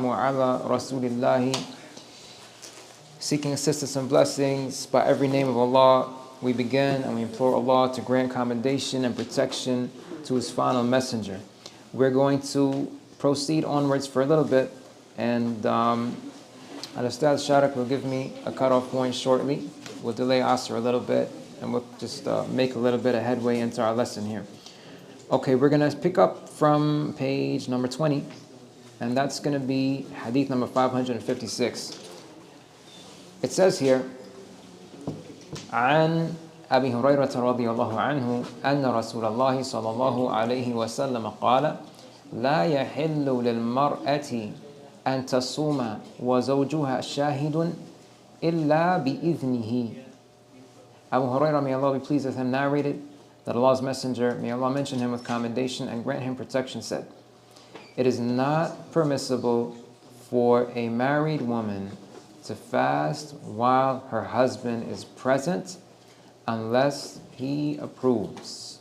Ala Rasulillahi, seeking assistance and blessings by every name of Allah. We begin and we implore Allah to grant commendation and protection to His final messenger. We're going to proceed onwards for a little bit, and Al-Ustad Sharik will give me a cutoff point shortly. We'll delay Asr a little bit, and we'll just make a little bit of headway into our lesson here. Okay, we're going to pick up from page number 20. And that's going to be hadith number 556. It says here, عن أبي هريرة رضي الله عنه أن رسول الله صلى الله عليه وسلم قال لا يحل للمرأة أن تصوم وزوجها شاهد إلا بإذنه. Abu Hurairah, may Allah be pleased with him, narrated that Allah's Messenger, may Allah mention him with commendation and grant him protection, said, it is not permissible for a married woman to fast while her husband is present unless he approves.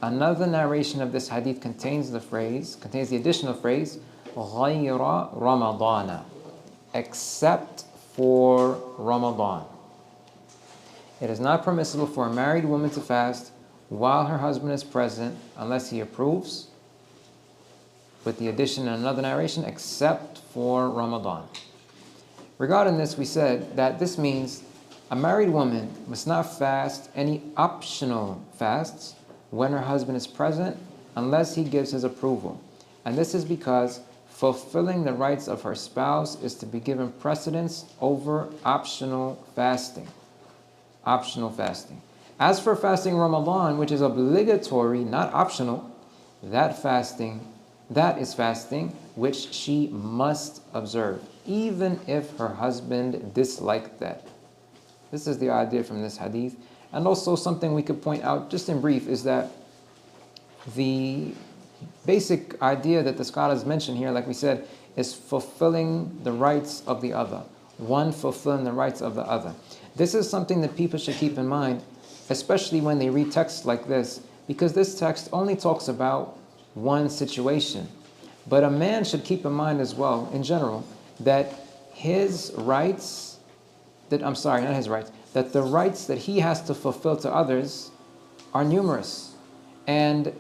Another narration of this hadith contains the additional phrase, غَيْرَ رَمَضَانَ, except for Ramadan. It is not permissible for a married woman to fast while her husband is present unless he approves, with the addition in another narration, except for Ramadan. Regarding this, we said that this means a married woman must not fast any optional fasts when her husband is present unless he gives his approval. And this is because fulfilling the rights of her spouse is to be given precedence over optional fasting. Optional fasting. As for fasting Ramadan, which is obligatory, not optional, that is fasting which she must observe, even if her husband disliked that. This is the idea from this hadith. And also something we could point out just in brief is that the basic idea that the scholars mention here, like we said, is fulfilling the rights of the other. One fulfilling the rights of the other. This is something that people should keep in mind, especially when they read texts like this, because this text only talks about one situation. But a man should keep in mind as well, in general, that his rights, that the rights that he has to fulfill to others are numerous. And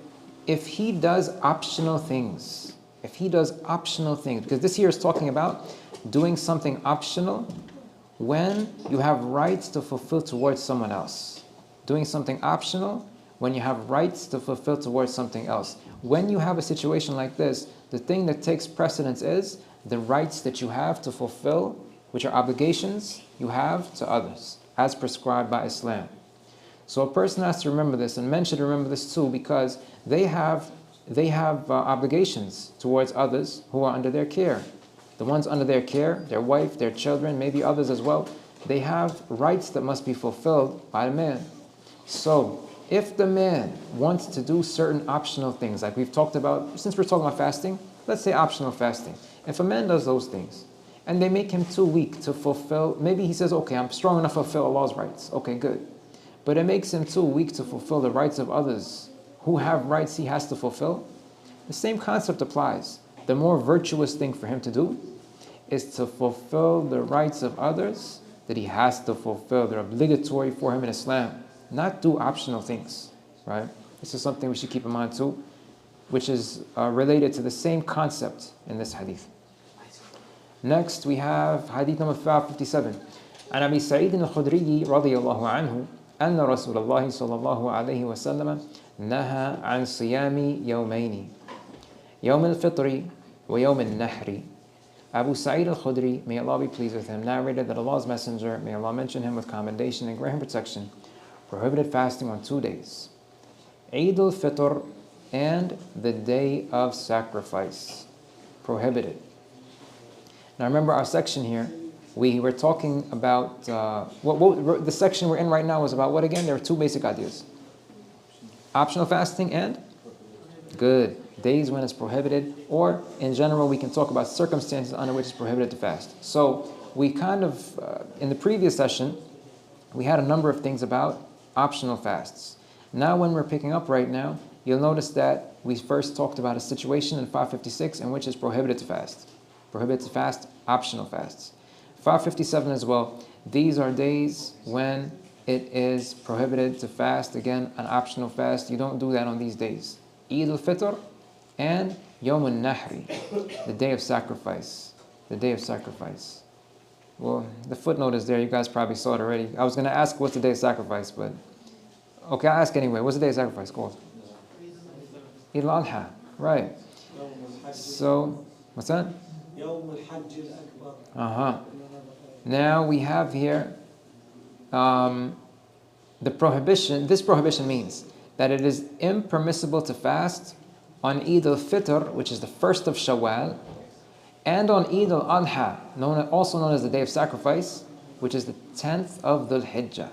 if he does optional things, because this here is talking about doing something optional when you have rights to fulfill towards someone else. Doing something optional when you have rights to fulfill towards something else. When you have a situation like this, the thing that takes precedence is the rights that you have to fulfill, which are obligations you have to others, as prescribed by Islam. So a person has to remember this, and men should remember this too, because they have obligations towards others who are under their care. The ones under their care, their wife, their children, maybe others as well, they have rights that must be fulfilled by the man. So if the man wants to do certain optional things, like we've talked about, since we're talking about fasting, let's say optional fasting. If a man does those things, and they make him too weak to fulfill, maybe he says, okay, I'm strong enough to fulfill Allah's rights. Okay, good. But it makes him too weak to fulfill the rights of others who have rights he has to fulfill. The same concept applies. The more virtuous thing for him to do is to fulfill the rights of others that he has to fulfill. They're obligatory for him in Islam. Not do optional things, right? This is something we should keep in mind too, which is related to the same concept in this hadith. Next, we have hadith number 557. عن أبي سعيد الخدري رضي الله عنه أن رسول الله صلى الله عليه وسلم نهى عن صيام يومين يوم الفطر ويوم النحر. Abu Sa'id al-Khudri, may Allah be pleased with him, narrated that Allah's Messenger, may Allah mention him with commendation and grant him protection, prohibited fasting on 2 days, Eid al-Fitr and the day of sacrifice, prohibited. Now remember our section here, we were talking about, the section we're in right now is about what again? There are two basic ideas. Optional fasting and good days when it's prohibited, or in general we can talk about circumstances under which it's prohibited to fast. So we kind of, in the previous session, we had a number of things about optional fasts. Now when we're picking up right now, you'll notice that we first talked about a situation in 556 in which it's prohibited to fast. Prohibited to fast, optional fasts. 557 as well. These are days when it is prohibited to fast. Again, an optional fast. You don't do that on these days. Eid al-Fitr and Yawm al-Nahri, the day of sacrifice. The day of sacrifice. Well, the footnote is there. You guys probably saw it already. I was going to ask what's the day of sacrifice, but okay, I'll ask anyway. What's the day of sacrifice called? Eid al-Adha. Right. So, what's that? Now we have here the prohibition. This prohibition means that it is impermissible to fast on Eid al-Fitr, which is the first of Shawwal, and on Eid al-Adha, also known as the day of sacrifice, which is the 10th of Dhul Hijjah.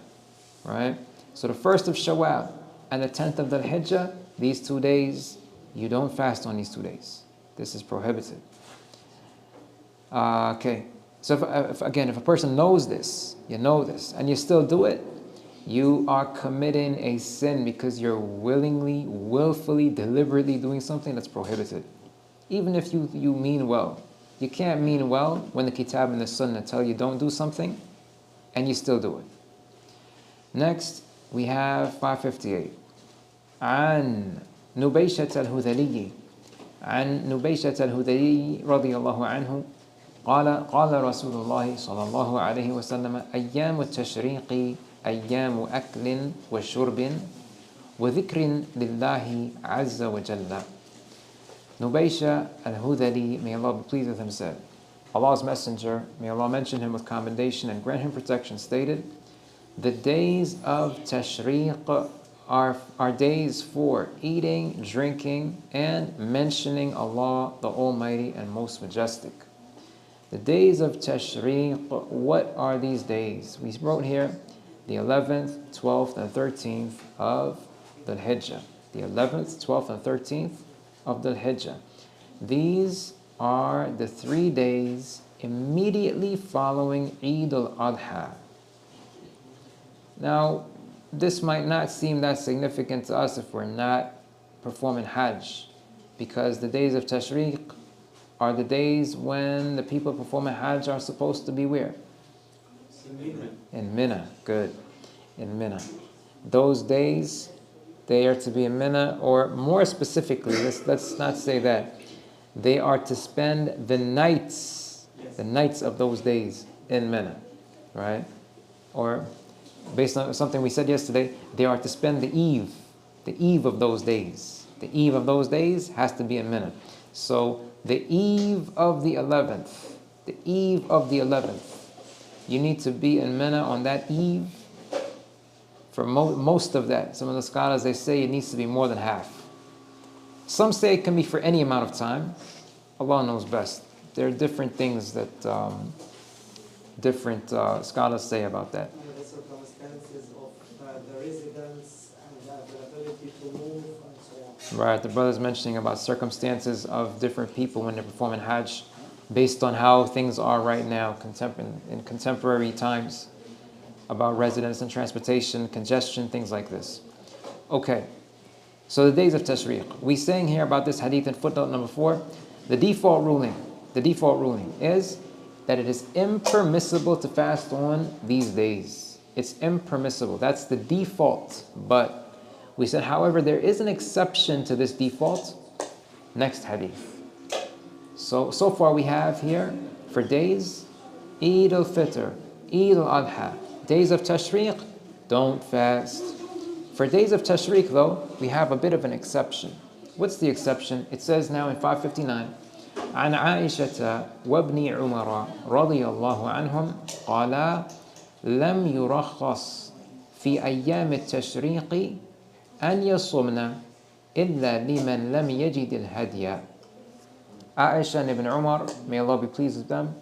Right? So the first of Shawwal and the 10th of Dhul Hijjah, these 2 days, you don't fast on these 2 days. This is prohibited. Okay. So if a person knows this, you know this, and you still do it, you are committing a sin because you're willfully, deliberately doing something that's prohibited. Even if you mean well. You can't mean well when the Kitab and the Sunnah tell you don't do something, and you still do it. Next, we have 558. عن نبيشة الهذلي عن نبيشة الهذلي رضي الله عنه قال رسول الله صلى الله عليه وسلم أيام التشريق أيام أكل وشرب وذكر لله عز وجل. Nubaysha al-Hudhali, may Allah be pleased with him, said, Allah's Messenger, may Allah mention him with commendation and grant him protection, stated, the days of Tashriq are days for eating, drinking, and mentioning Allah, the Almighty and Most Majestic. The days of Tashriq, what are these days? We wrote here the 11th, 12th, and 13th of Dhul Hijjah. The 11th, 12th, and 13th of Dhul Hijjah. These are the 3 days immediately following Eid al-Adha. Now, this might not seem that significant to us if we're not performing Hajj, because the days of Tashriq are the days when the people performing Hajj are supposed to be where? In Mina. Good. In Mina. Those days, they are to be in Mina, or more specifically, let's not say that. They are to spend the nights of those days in Mina, right? Or based on something we said yesterday, they are to spend the eve of those days. The eve of those days has to be in Mina. So the eve of the 11th, you need to be in Mina on that eve. For most of that, some of the scholars, they say it needs to be more than half. Some say it can be for any amount of time. Allah knows best. There are different things that different scholars say about that. The circumstances of the residents and the availability to move and so on. Right, the brother's mentioning about circumstances of different people when they're performing Hajj, based on how things are right now, in contemporary times, about residents and transportation, congestion, things like this. Okay, so the days of Tashriq. We're saying here about this hadith in footnote number 4, the default ruling is that it is impermissible to fast on these days. It's impermissible. That's the default. But we said, however, there is an exception to this default. Next hadith. So far we have here for days, Eid al-Fitr, Eid al-Adha, days of Tashriq, don't fast. For days of Tashriq though, we have a bit of an exception. What's the exception? It says now in 559, عن عائشة وابن عمر رضي الله عنهم قال لم يرخص في أيام التشريق أن يصمن إلا لمن لم يجد الهدي. Aisha and Ibn Umar, may Allah be pleased with them.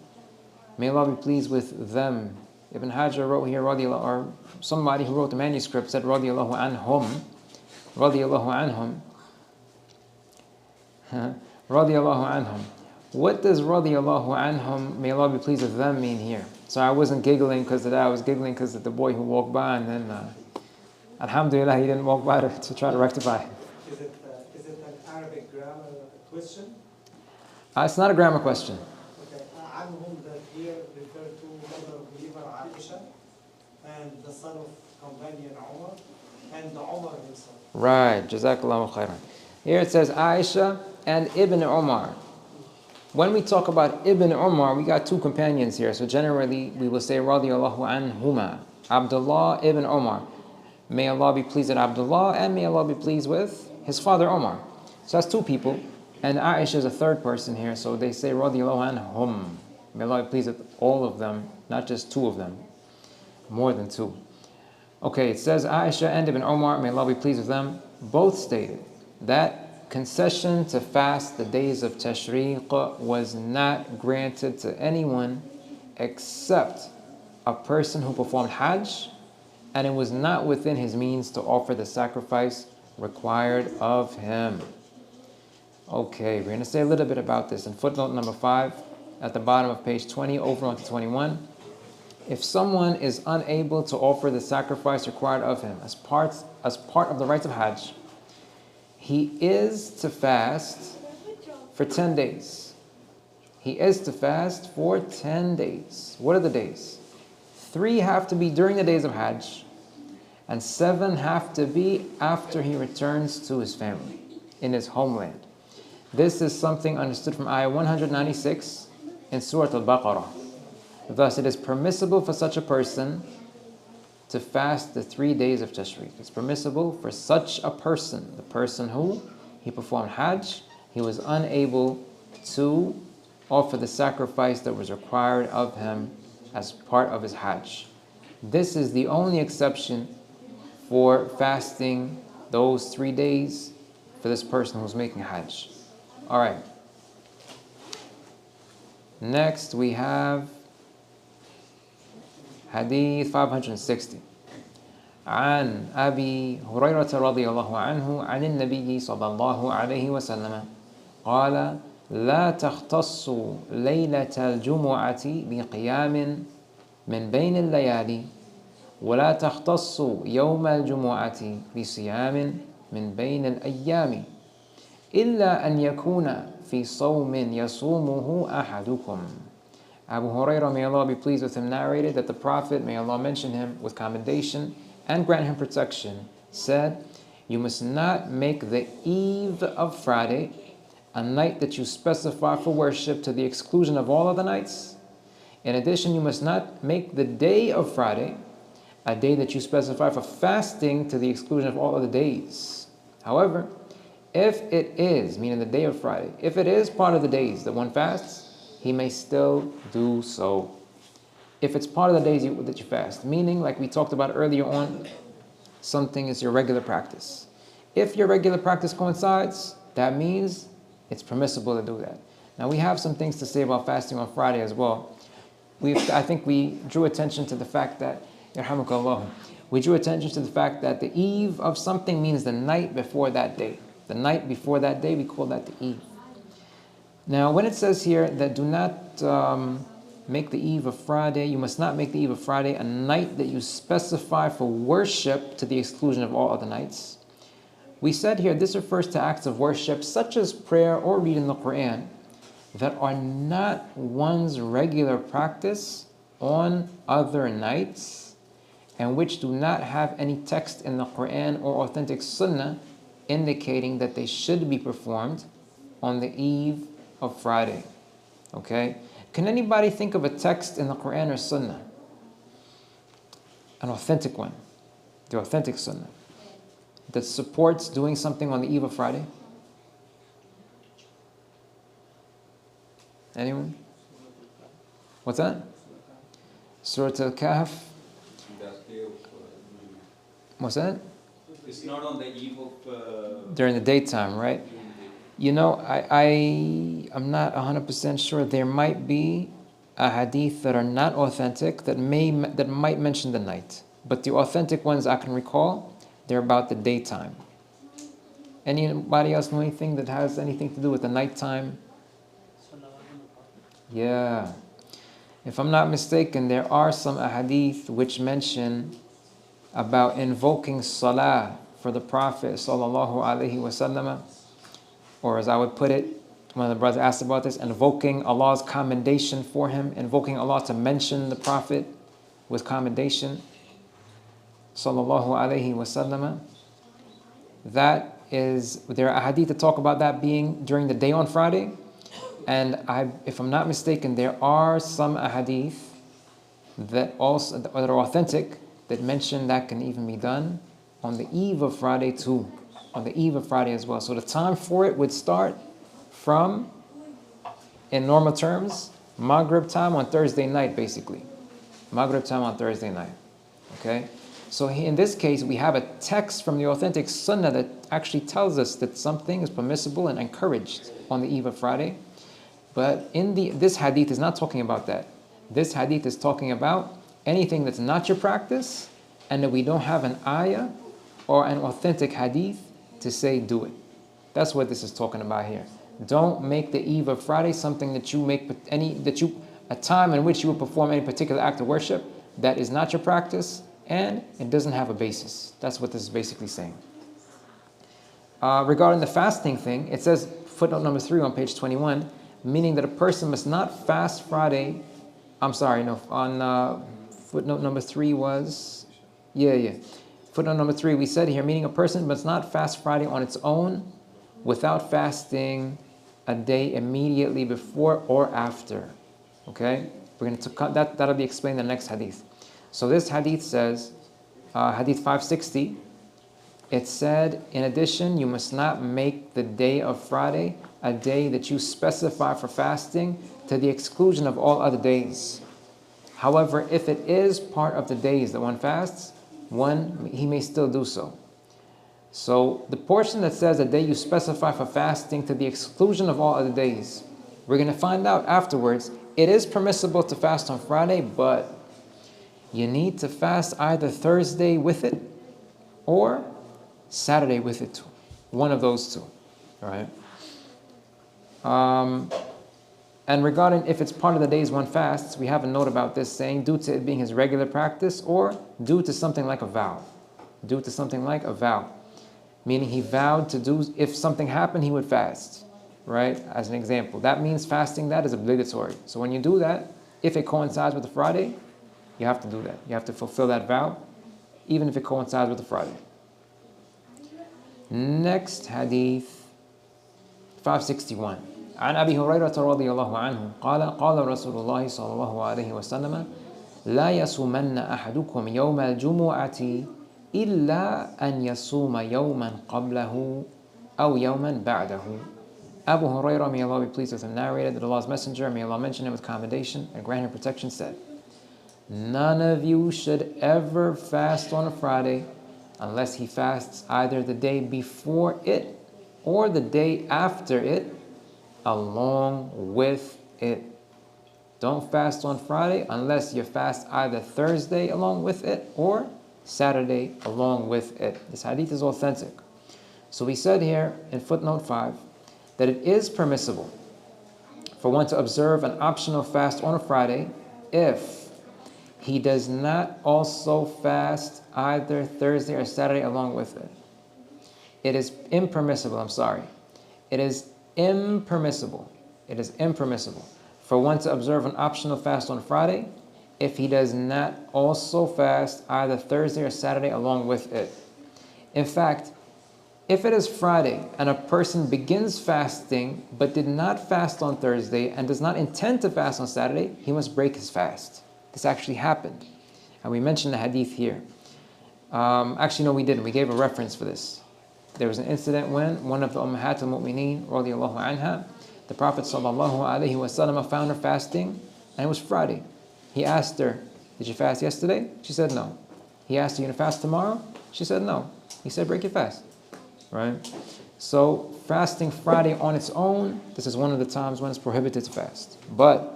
May Allah be pleased with them. Ibn Hajar wrote here, or somebody who wrote the manuscript said, radiyallahu anhum. Radiyallahu anhum. What does radiyallahu anhum, may Allah be pleased with them, mean here? So I wasn't giggling because of that. I was giggling because of the boy who walked by, and then, alhamdulillah, he didn't walk by to try to rectify. Is it an Arabic grammar question? It's not a grammar question. Okay. and the son of companion Umar, and Umar himself. Right, Jazakallahu khairan. Here it says Aisha and Ibn Umar. When we talk about Ibn Umar, we got two companions here. So generally, we will say radiyallahu anhuma, Abdullah ibn Umar. May Allah be pleased with Abdullah, and may Allah be pleased with his father Umar. So that's two people. And Aisha is a third person here. So they say radiyallahu anhum. May Allah be pleased with all of them, not just two of them. More than two. Okay, it says Aisha and Ibn Umar, may Allah be pleased with them, both stated that concession to fast the days of Tashriq was not granted to anyone except a person who performed Hajj, and it was not within his means to offer the sacrifice required of him. Okay, we're going to say a little bit about this in footnote number 5 at the bottom of page 20 over on to 21. If someone is unable to offer the sacrifice required of him as part of the rites of Hajj, he is to fast for 10 days. He is to fast for 10 days. What are the days? 3 have to be during the days of Hajj, and 7 have to be after he returns to his family in his homeland. This is something understood from ayah 196 in Surah al-Baqarah. Thus, it is permissible for such a person to fast the 3 days of Tashriq. It's permissible for such a person, the person who he performed Hajj, he was unable to offer the sacrifice that was required of him as part of his Hajj. This is the only exception for fasting those 3 days for this person who's making Hajj. All right. Next we have Hadith 560. عن أبي هريرة رضي الله عنه عن النبي صلى الله عليه وسلم قال لا تختص ليلة الجمعة بقيام من بين الليالي ولا تختص يوم الجمعة بصيام من بين الأيام إلا أن يكون في صوم يصومه أحدكم. Abu Hurairah, may Allah be pleased with him, narrated that the Prophet, may Allah mention him with commendation and grant him protection, said, you must not make the eve of Friday a night that you specify for worship to the exclusion of all other nights. In addition, you must not make the day of Friday a day that you specify for fasting to the exclusion of all other days. However, if it is, meaning the day of Friday, if it is part of the days that one fasts, he may still do so. If it's part of the days that you fast, meaning like we talked about earlier on, something is your regular practice. If your regular practice coincides, that means it's permissible to do that. Now we have some things to say about fasting on Friday as well. I think we drew attention to the fact that, yarhamukallah, we drew attention to the fact that the eve of something means the night before that day. The night before that day, we call that the eve. Now, when it says here that do not make the eve of Friday, you must not make the eve of Friday a night that you specify for worship to the exclusion of all other nights. We said here this refers to acts of worship such as prayer or reading the Quran that are not one's regular practice on other nights and which do not have any text in the Quran or authentic Sunnah indicating that they should be performed on the eve of Friday. Okay? Can anybody think of a text in the Quran or Sunnah? An authentic one. The authentic Sunnah. That supports doing something on the eve of Friday? Anyone? What's that? Surah Al-Kahf. What's that? It's not on the eve of... during the daytime, right? You know, I'm not 100% sure. There might be a hadith that are not authentic that might mention the night. But the authentic ones I can recall, they're about the daytime. Anybody else know anything that has anything to do with the nighttime? Yeah. If I'm not mistaken, there are some hadith which mention about invoking salah for the Prophet sallallahu alaihi wasallam, or as I would put it, one of the brothers asked about this, invoking Allah's commendation for him, invoking Allah to mention the Prophet with commendation. sallallahu alayhi wasallam, that is, there are hadith that talk about that being during the day on Friday. And if I'm not mistaken, there are some hadith that also that are authentic that mention that can even be done on the eve of Friday too, on the eve of Friday as well. So the time for it would start from, in normal terms, Maghrib time on Thursday night, basically. Maghrib time on Thursday night. Okay? So in this case, we have a text from the authentic Sunnah that actually tells us that something is permissible and encouraged on the eve of Friday. But this hadith is not talking about that. This hadith is talking about anything that's not your practice and that we don't have an ayah or an authentic hadith to say do it. That's what this is talking about here. Don't make the eve of Friday something that you make a time in which you will perform any particular act of worship that is not your practice and it doesn't have a basis. That's what this is basically saying. Regarding the fasting thing, it says, footnote number 3 on page 21, meaning that a person must not fast Friday. I'm sorry, no, on footnote number 3 was, footnote number 3, we said here, meaning a person must not fast Friday on its own without fasting a day immediately before or after. Okay? We're going to cut that, that'll be explained in the next hadith. So this hadith says, hadith 560, it said, in addition, you must not make the day of Friday a day that you specify for fasting to the exclusion of all other days. However, if it is part of the days that one fasts, he may still do so. So the portion that says a day you specify for fasting to the exclusion of all other days, we're going to find out afterwards, it is permissible to fast on Friday, but you need to fast either Thursday with it or Saturday with it too. One of those two, all right? And regarding if it's part of the days one fasts, we have a note about this saying due to it being his regular practice or due to something like a vow. Due to something like a vow. Meaning he vowed to do, if something happened, he would fast, right? As an example. That means fasting that is obligatory. So when you do that, if it coincides with the Friday, you have to do that. You have to fulfill that vow, even if it coincides with the Friday. Next hadith, 561. عن أبي هريرة رضي الله عنه قال قال رسول الله صلى الله عليه وسلم لا يصومن أحدكم يوم الجمعة إلا أن يصوم يوما قبله أو يوما بعده. Abu Hurairah, may Allah be pleased with him, narrated that Allah's Messenger, may Allah mention him with commendation and grant him protection, said, none of you should ever fast on a Friday unless he fasts either the day before it or the day after it along with it. Don't fast on Friday unless you fast either Thursday along with it or Saturday along with it. This hadith is authentic. So we said here in footnote 5 that it is permissible for one to observe an optional fast on a Friday if he does not also fast either Thursday or Saturday along with it. It is impermissible, It is impermissible for one to observe an optional fast on Friday if he does not also fast either Thursday or Saturday along with it. In fact, if it is Friday and a person begins fasting but did not fast on Thursday and does not intend to fast on Saturday, he must break his fast. This actually happened. And we mentioned the hadith here. Actually, no, we didn't. We gave a reference for this. There was an incident when one of the Ummahat al-Mu'mineen, radiallahu anha, the Prophet sallallahu alaihi wasallam found her fasting, and it was Friday. He asked her, did you fast yesterday? She said no. He asked her, you going to fast tomorrow? She said no. He said, break your fast. Right? So fasting Friday on its own, this is one of the times when it's prohibited to fast. But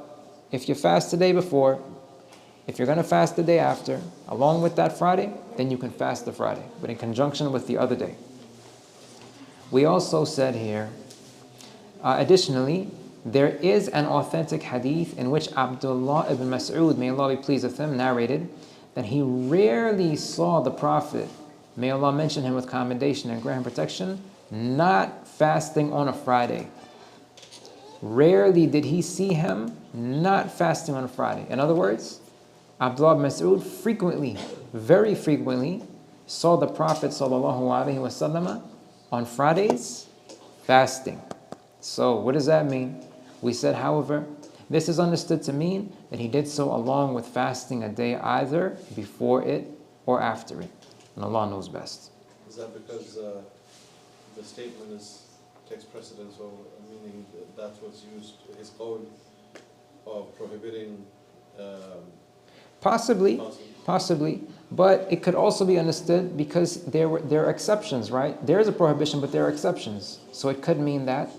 if you fast the day before, if you're going to fast the day after, along with that Friday, then you can fast the Friday, but in conjunction with the other day. We also said here, additionally, there is an authentic hadith in which Abdullah ibn Mas'ud, may Allah be pleased with him, narrated that he rarely saw the Prophet, may Allah mention him with commendation and grant him protection, not fasting on a Friday. Rarely did he see him not fasting on a Friday. In other words, Abdullah ibn Mas'ud frequently, very frequently, saw the Prophet ﷺ on Fridays fasting. So what does that mean? We said, however, this is understood to mean that he did so along with fasting a day either before it or after it. And Allah knows best. Is that because the statement takes precedence, or meaning that's what's used, his qawl of prohibiting? Possibly, but it could also be understood because there are exceptions, right? There is a prohibition, but there are exceptions. So it could mean that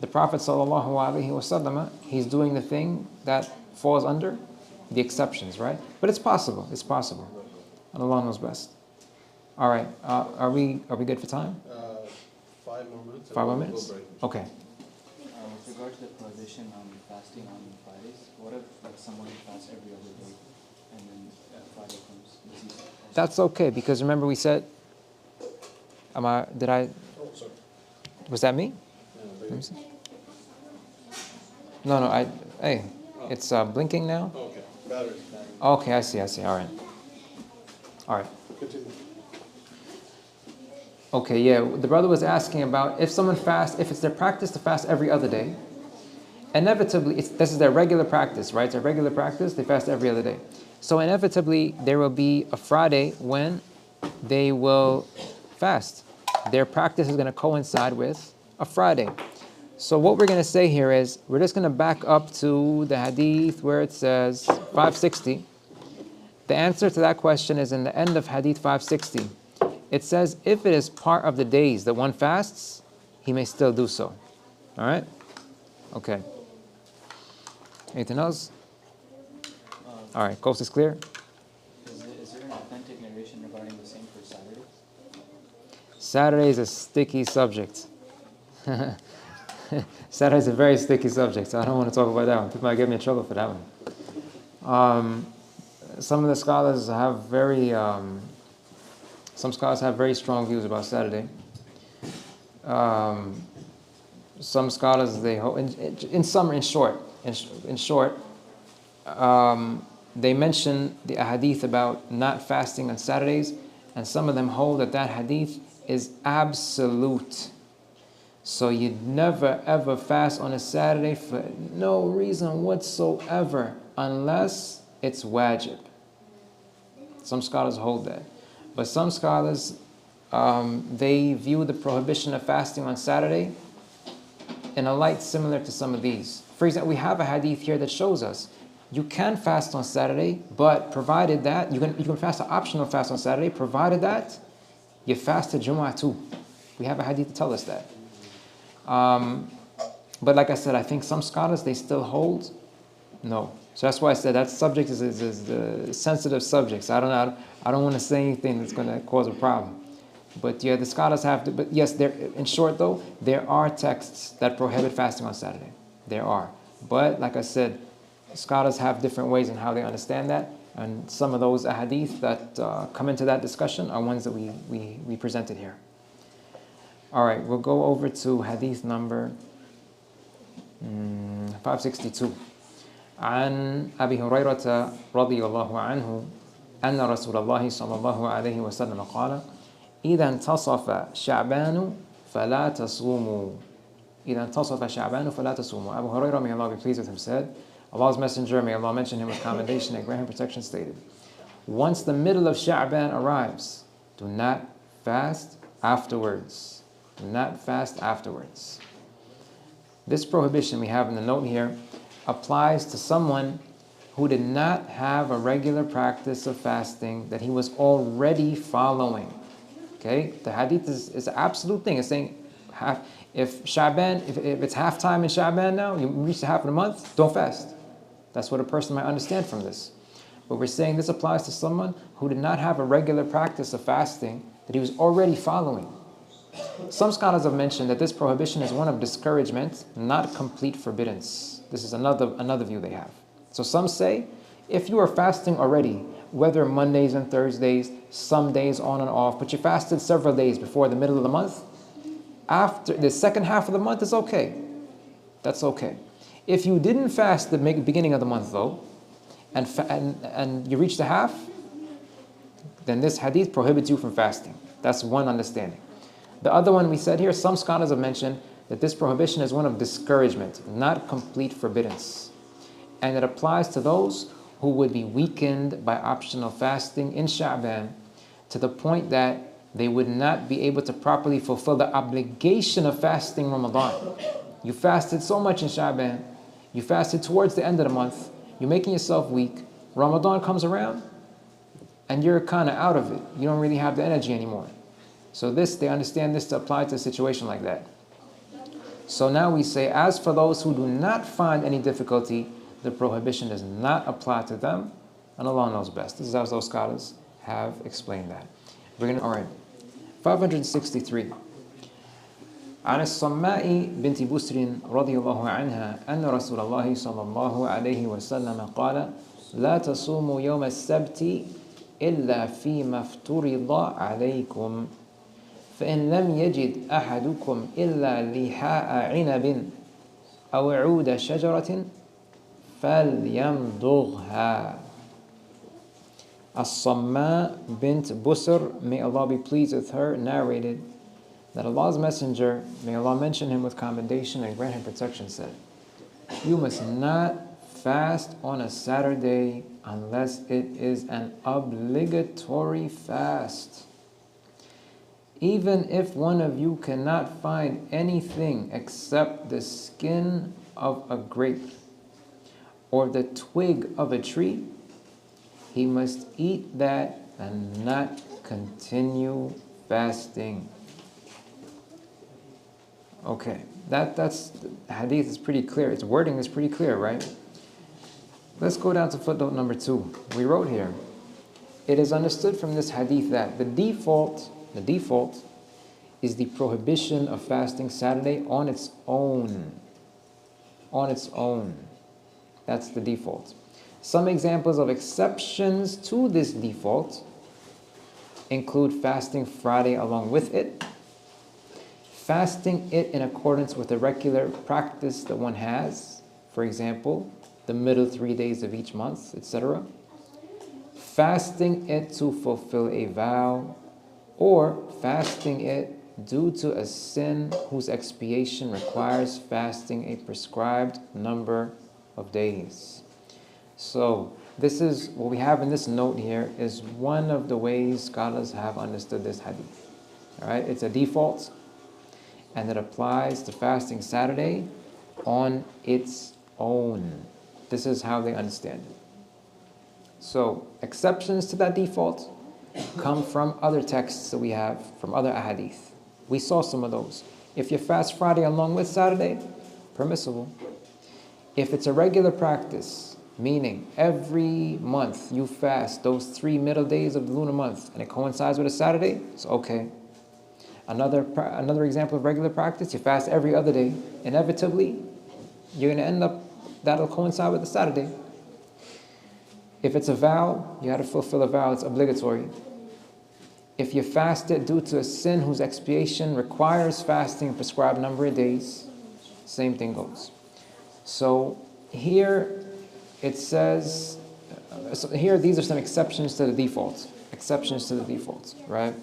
the Prophet ﷺ, he's doing the thing that falls under the exceptions, right? But it's possible. It's possible. And Allah knows best. All right. Are we good for time? 5 more minutes. 5 more minutes? Okay. With regard to the prohibition on fasting on Fridays, what if someone fasts every other day and then Friday comes? That's okay, because remember we said, Oh, sorry. was that me? Yeah, Let me see. No, hey, it's blinking now? Oh, okay. Battery. Okay, I see, all right. Continue. Okay, yeah, the brother was asking about if someone fasts, if it's their practice to fast every other day, inevitably, this is their regular practice, right? It's their regular practice, they fast every other day. So inevitably, there will be a Friday when they will fast. Their practice is going to coincide with a Friday. So what we're going to say here is, we're just going to back up to the hadith where it says 560. The answer to that question is in the end of hadith 560. It says, if it is part of the days that one fasts, he may still do so. All right? Okay. Anything else? All right, coast is clear? Is there an authentic narration regarding the same for Saturday? Saturday is a sticky subject. Saturday is a very sticky subject, so I don't want to talk about that one. People might get me in trouble for that one. Some of the scholars have some scholars have very strong views about Saturday. Some scholars, they hold, in short, they mention the hadith about not fasting on Saturdays, and some of them hold that hadith is absolute. So you'd never ever fast on a Saturday for no reason whatsoever unless it's wajib. Some scholars hold that. But some scholars, they view the prohibition of fasting on Saturday in a light similar to some of these. For example, we have a hadith here that shows us you can fast on Saturday, but provided that, you can fast an optional fast on Saturday, provided that you fast at Jumu'ah too. We have a hadith to tell us that. But like I said, I think some scholars, they still hold no. So that's why I said that subject is the sensitive subject. So I don't want to say anything that's going to cause a problem. But yeah, the scholars have to. But yes, in short though, there are texts that prohibit fasting on Saturday. There are. But like I said, scholars have different ways in how they understand that. And some of those ahadith that come into that discussion are ones that we presented here. All right, we'll go over to hadith number 562. عن أبي هريرة رضي الله عنه أن رسول الله صلى الله عليه وسلم قال إذا انتصف شعبان فلا تصوموا إذا انتصف شعبان فلا تصوموا. Abu Hurairah, may Allah be pleased with him, said, Allah's Messenger, may Allah mention him with commendation and grant him protection, stated, once the middle of Sha'ban arrives, do not fast afterwards. Do not fast afterwards. This prohibition we have in the note here applies to someone who did not have a regular practice of fasting that he was already following. Okay, the hadith is an absolute thing. It's saying if it's half time in Sha'ban now, you reach the half of the month, don't fast. That's what a person might understand from this. But we're saying this applies to someone who did not have a regular practice of fasting that he was already following. Some scholars have mentioned that this prohibition is one of discouragement, not complete forbiddance. This is another view they have. So some say, if you are fasting already, whether Mondays and Thursdays, some days on and off, but you fasted several days before the middle of the month, after the second half of the month is okay. That's okay. If you didn't fast the beginning of the month though, and you reach the half, then this hadith prohibits you from fasting. That's one understanding. The other one we said here, some scholars have mentioned that this prohibition is one of discouragement, not complete forbiddance. And it applies to those who would be weakened by optional fasting in Sha'ban to the point that they would not be able to properly fulfill the obligation of fasting Ramadan. You fasted so much in Sha'ban, you fasted towards the end of the month, you're making yourself weak. Ramadan comes around, and you're kind of out of it. You don't really have the energy anymore. So they understand this to apply to a situation like that. So now we say, as for those who do not find any difficulty, the prohibition does not apply to them, and Allah knows best. This is how those scholars have explained that. All right, 563. عن الصماء بنت بسر رضي الله عنها أن رسول الله صلى الله عليه وسلم قال لا تصوموا يوم السبت إلا فيما افترض عليكم فإن لم يجد أحدكم إلا لحاء عنب أو عود شجرة فليمضغها. As-Samma bint Busr, may Allah be pleased with her, narrated that Allah's Messenger, may Allah mention him with commendation and grant him protection, said, you must not fast on a Saturday unless it is an obligatory fast. Even if one of you cannot find anything except the skin of a grape or the twig of a tree, he must eat that and not continue fasting. Okay, that's the hadith is pretty clear. Its wording is pretty clear, right? Let's go down to footnote number 2. We wrote here, it is understood from this hadith that the default is the prohibition of fasting Saturday on its own. On its own. That's the default. Some examples of exceptions to this default include fasting Friday along with it, fasting it in accordance with the regular practice that one has, for example, the middle 3 days of each month, etc. Fasting it to fulfill a vow, or fasting it due to a sin whose expiation requires fasting a prescribed number of days. So this is what we have in this note here is one of the ways scholars have understood this hadith. All right, it's a default, and it applies to fasting Saturday on its own. This is how they understand it. So exceptions to that default come from other texts that we have from other ahadith. We saw some of those. If you fast Friday along with Saturday, permissible. If it's a regular practice, meaning every month you fast those 3 middle days of the lunar month and it coincides with a Saturday, it's okay. Another example of regular practice, you fast every other day. Inevitably, you're going to end up, that'll coincide with the Saturday. If it's a vow, you have to fulfill a vow, it's obligatory. If you fast it due to a sin whose expiation requires fasting a prescribed number of days, same thing goes. So here it says, these are some exceptions to the default. Exceptions to the default, right?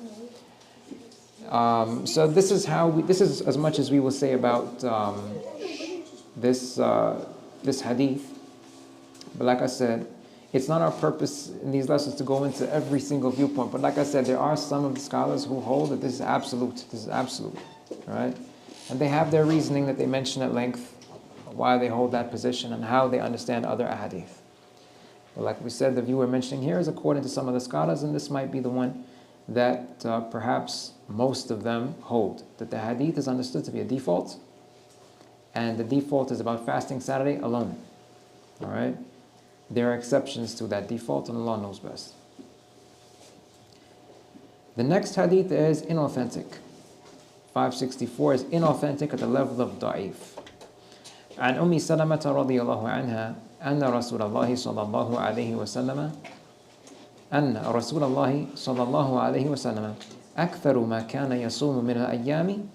So this is as much as we will say about this hadith. But like I said, it's not our purpose in these lessons to go into every single viewpoint. But like I said, there are some of the scholars who hold that this is absolute. This is absolute, right? And they have their reasoning that they mention at length, why they hold that position and how they understand other ahadith. But like we said, the view we're mentioning here is according to some of the scholars, and this might be the one that perhaps most of them hold, that the hadith is understood to be a default, and the default is about fasting Saturday alone. All right? There are exceptions to that default, and Allah knows best. The next hadith is inauthentic. 564 is inauthentic at the level of da'if. عن أم سلمة رضي الله عنها أن رسول الله صلى الله عليه وسلم أكثر ما كان يصوم من الأيام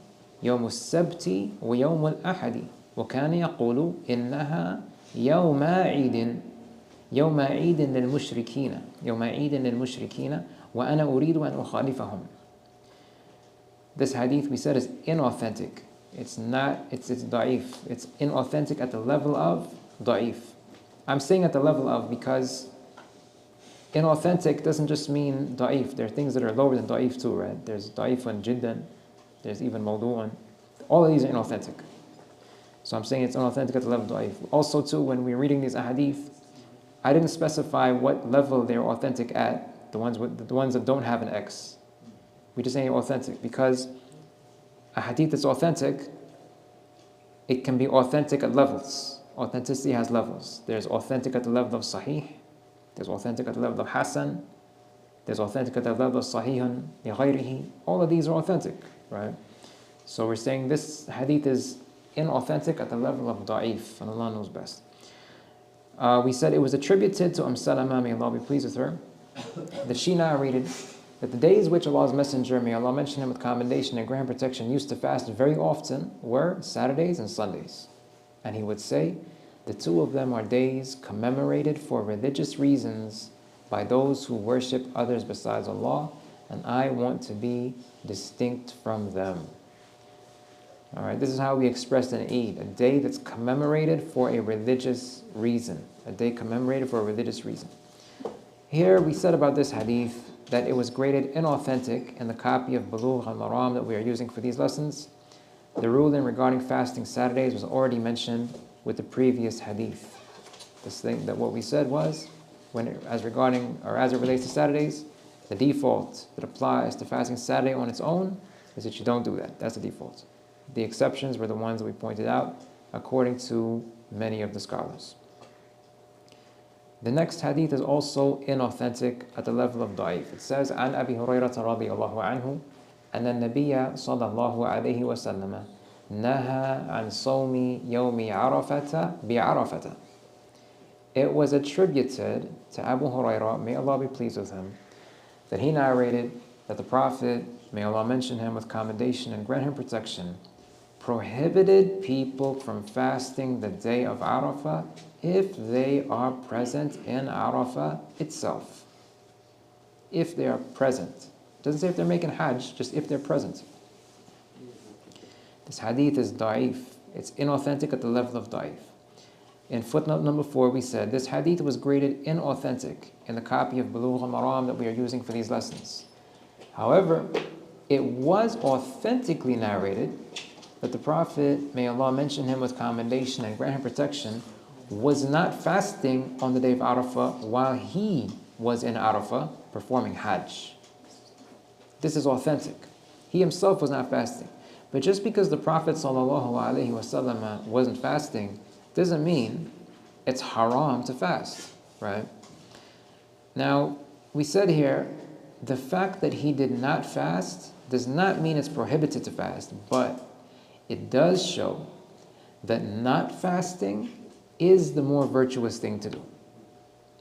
يوم السبت ويوم الأحد وكان يقول إنها يوم عيد يوم عيد للمشركين يوم عيد للمشركين وأنا أريد أن أخالفهم. This hadith we said is inauthentic. It's da'if. It's inauthentic at the level of da'if. I'm saying at the level of because inauthentic doesn't just mean da'if. There are things that are lower than da'if too, right? There's da'ifun jiddan. There's even mawdu'un. All of these are inauthentic. So I'm saying it's inauthentic at the level of da'if. Also too, when we're reading these ahadith, I didn't specify what level they're authentic at, the ones that don't have an X. We just say authentic because a hadith that's authentic, it can be authentic at levels. Authenticity has levels. There's authentic at the level of sahih, there's authentic at the level of hasan, there's authentic at the level of sahihun li ghayrihi. All of these are authentic, right? So we're saying this hadith is inauthentic at the level of da'if, and Allah knows best. We said it was attributed to Salama, may Allah be pleased with her, that she narrated that the days which Allah's Messenger, may Allah mention him with commendation and grant protection, used to fast very often were Saturdays and Sundays. And he would say, the two of them are days commemorated for religious reasons by those who worship others besides Allah, and I want to be distinct from them. Alright, this is how we express an Eid, a day that's commemorated for a religious reason. A day commemorated for a religious reason. Here we said about this hadith that it was graded inauthentic in the copy of Bulughh al-Maram that we are using for these lessons. The ruling regarding fasting Saturdays was already mentioned with the previous hadith. This thing that what we said was, as it relates to Saturdays, the default that applies to fasting Saturday on its own is that you don't do that. That's the default. The exceptions were the ones that we pointed out according to many of the scholars. The next hadith is also inauthentic at the level of da'if. It says, عن أبي هريرة رضي الله عنه أن النبي صلى الله عليه وسلم نهى عن صوم يوم عرفة بعرفة. It was attributed to Abu Hurairah, may Allah be pleased with him, that he narrated that the Prophet, may Allah mention him with commendation and grant him protection, prohibited people from fasting the day of Arafah if they are present in Arafah itself. If they are present. It doesn't say if they're making Hajj, just if they're present. This hadith is da'if. It's inauthentic at the level of da'if. In footnote number 4, we said this hadith was graded inauthentic in the copy of Bulughh al-Maram that we are using for these lessons. However, it was authentically narrated that the Prophet, may Allah mention him with commendation and grant him protection, was not fasting on the day of Arafah while he was in Arafah performing Hajj. This is authentic. He himself was not fasting. But just because the Prophet ﷺ wasn't fasting doesn't mean it's haram to fast, right? Now, we said here, the fact that he did not fast does not mean it's prohibited to fast, but it does show that not fasting is the more virtuous thing to do,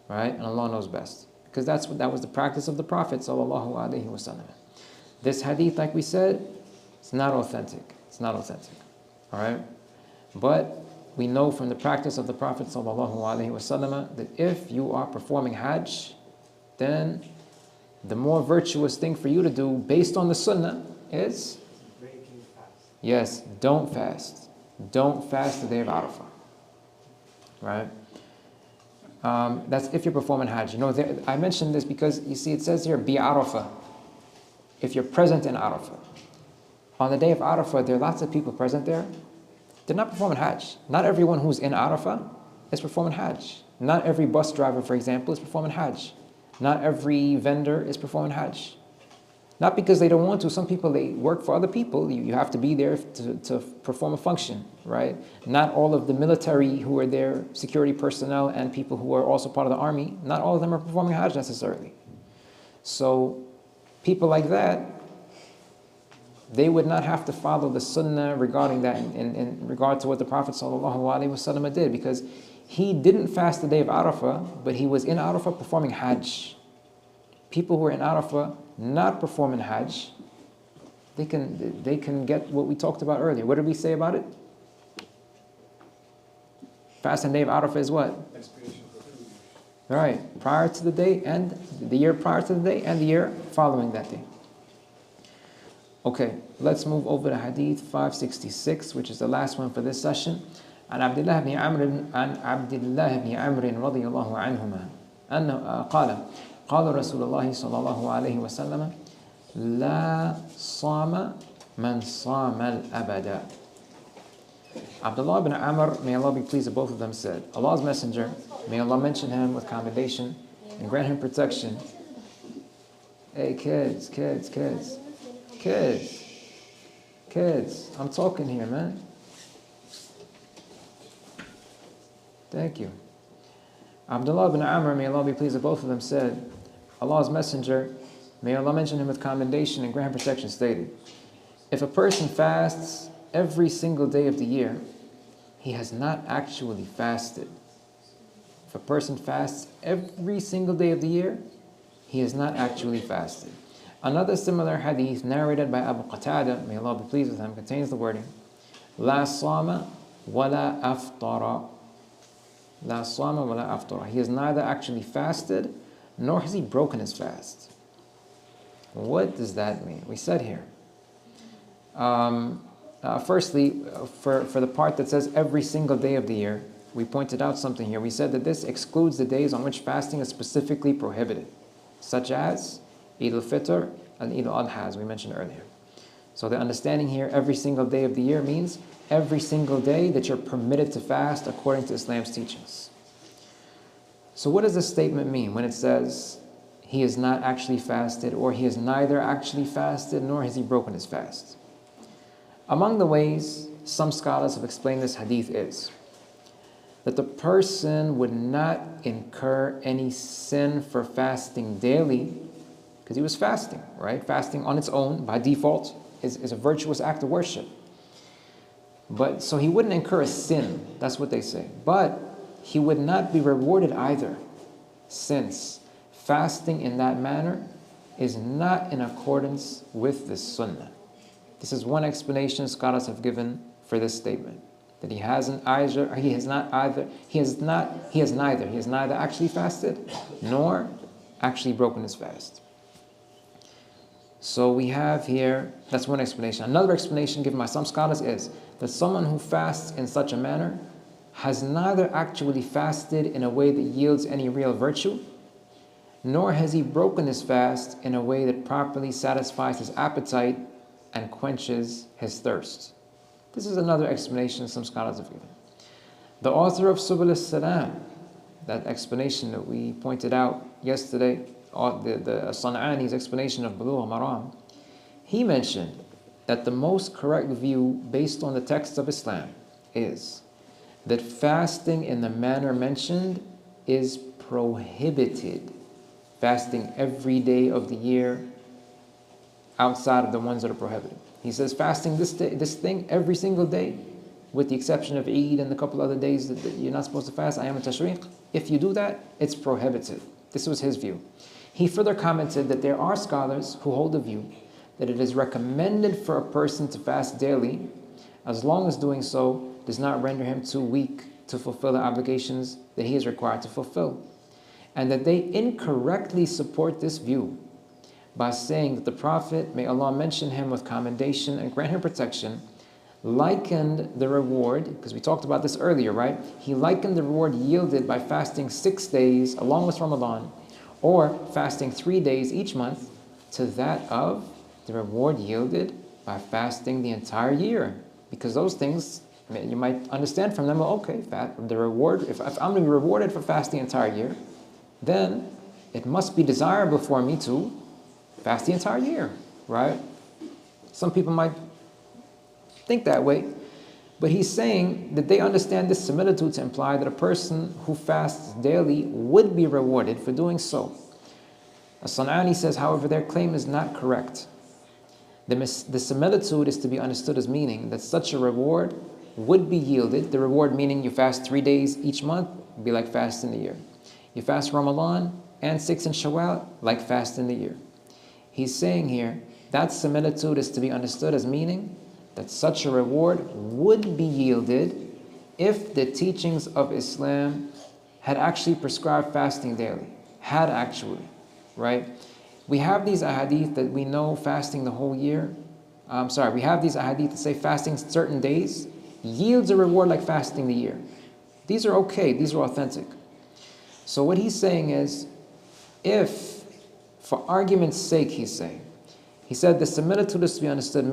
right? And Allah knows best, because that was the practice of the Prophet ﷺ. This hadith, like we said, it's not authentic. It's not authentic, all right? But we know from the practice of the Prophet ﷺ that if you are performing Hajj, then the more virtuous thing for you to do based on the Sunnah is breaking fast. Yes, don't fast. Don't fast the day of Arafah. Right? That's if you're performing Hajj. You know, I mentioned this because you see, it says here, be Arafah. If you're present in Arafah. On the day of Arafah, there are lots of people present there. They're not performing Hajj. Not everyone who's in Arafah is performing Hajj. Not every bus driver, for example, is performing Hajj. Not every vendor is performing Hajj. Not because they don't want to. Some people, they work for other people. You have to be there to perform a function, right? Not all of the military who are there, security personnel, and people who are also part of the army, not all of them are performing Hajj necessarily. So people like that, they would not have to follow the Sunnah regarding that in regard to what the Prophet ﷺ did, because he didn't fast the day of Arafah, but he was in Arafah performing Hajj. People who are in Arafah not performing Hajj, they can get what we talked about earlier. What did we say about it? Fasting day of Arafah is what? Right, prior to the day and the year prior to the day and the year following that day. Okay, let's move over to Hadith 566, which is the last one for this session. عن عبد الله بن عمرو رضي الله عنهما أنه قال قال رسول الله صلى الله عليه وسلم لا صام من صام الأبد. Abdullah ibn Amr, may Allah be pleased with both of them, said, Allah's Messenger, may Allah mention him with commendation and grant him protection. Hey kids, I'm talking here, man. Thank you. Abdullah ibn Amr, may Allah be pleased with both of them, said, Allah's Messenger, may Allah mention him with commendation and grant him protection, stated, if a person fasts every single day of the year, he has not actually fasted. If a person fasts every single day of the year, he has not actually fasted. Another similar hadith narrated by Abu Qatada, may Allah be pleased with him, contains the wording, La sama wa la aftara. La sama wa la aftara. He has neither actually fasted, nor has he broken his fast. What does that mean? We said here. Firstly, for the part that says every single day of the year, we pointed out something here. We said that this excludes the days on which fasting is specifically prohibited, such as Eid al-Fitr and Eid al-Adha, as we mentioned earlier. So the understanding here, every single day of the year, means every single day that you're permitted to fast according to Islam's teachings. So what does this statement mean when it says he has not actually fasted, or he has neither actually fasted nor has he broken his fast? Among the ways some scholars have explained this hadith is that the person would not incur any sin for fasting daily because he was fasting, right? Fasting on its own, by default, is a virtuous act of worship. But so he wouldn't incur a sin, that's what they say. But he would not be rewarded either, since fasting in that manner is not in accordance with the sunnah. This is one explanation scholars have given for this statement, that he has neither actually fasted nor actually broken his fast. So we have here, that's one explanation. Another explanation given by some scholars is that someone who fasts in such a manner has neither actually fasted in a way that yields any real virtue, nor has he broken his fast in a way that properly satisfies his appetite and quenches his thirst. This is another explanation some scholars have given. The author of Subul al-Salam, that explanation that we pointed out yesterday, the San'ani's explanation of Bulughul Maram, he mentioned that the most correct view based on the text of Islam is that fasting in the manner mentioned is prohibited. Fasting every day of the year outside of the ones that are prohibited. He says fasting this thing every single day, with the exception of Eid and a couple other days that you're not supposed to fast, Ayyam al-Tashriq. If you do that, it's prohibited. This was his view. He further commented that there are scholars who hold the view that it is recommended for a person to fast daily, as long as doing so does not render him too weak to fulfill the obligations that he is required to fulfill. And that they incorrectly support this view by saying that the Prophet, may Allah mention him with commendation and grant him protection, likened the reward, because we talked about this earlier, right? He likened the reward yielded by fasting 6 days along with Ramadan, or fasting 3 days each month, to that of the reward yielded by fasting the entire year. Because those things, I mean, you might understand from them, well, okay, the reward, if I'm going to be rewarded for fasting the entire year, then it must be desirable for me to fast the entire year, right? Some people might think that way, but he's saying that they understand this similitude to imply that a person who fasts daily would be rewarded for doing so. As-San'ani says, however, their claim is not correct. The similitude is to be understood as meaning that such a reward would be yielded. The reward meaning you fast 3 days each month, be like fasting the year. You fast Ramadan and 6 in Shawwal, like fasting the year. He's saying here, that similitude is to be understood as meaning that such a reward would be yielded if the teachings of Islam had actually prescribed fasting daily. Had actually, right? We have these ahadith that we know fasting the whole year. We have these ahadith that say fasting certain days yields a reward like fasting the year. These are okay, these are authentic. So what he's saying is, if, for argument's sake, he said the similitude is to be understood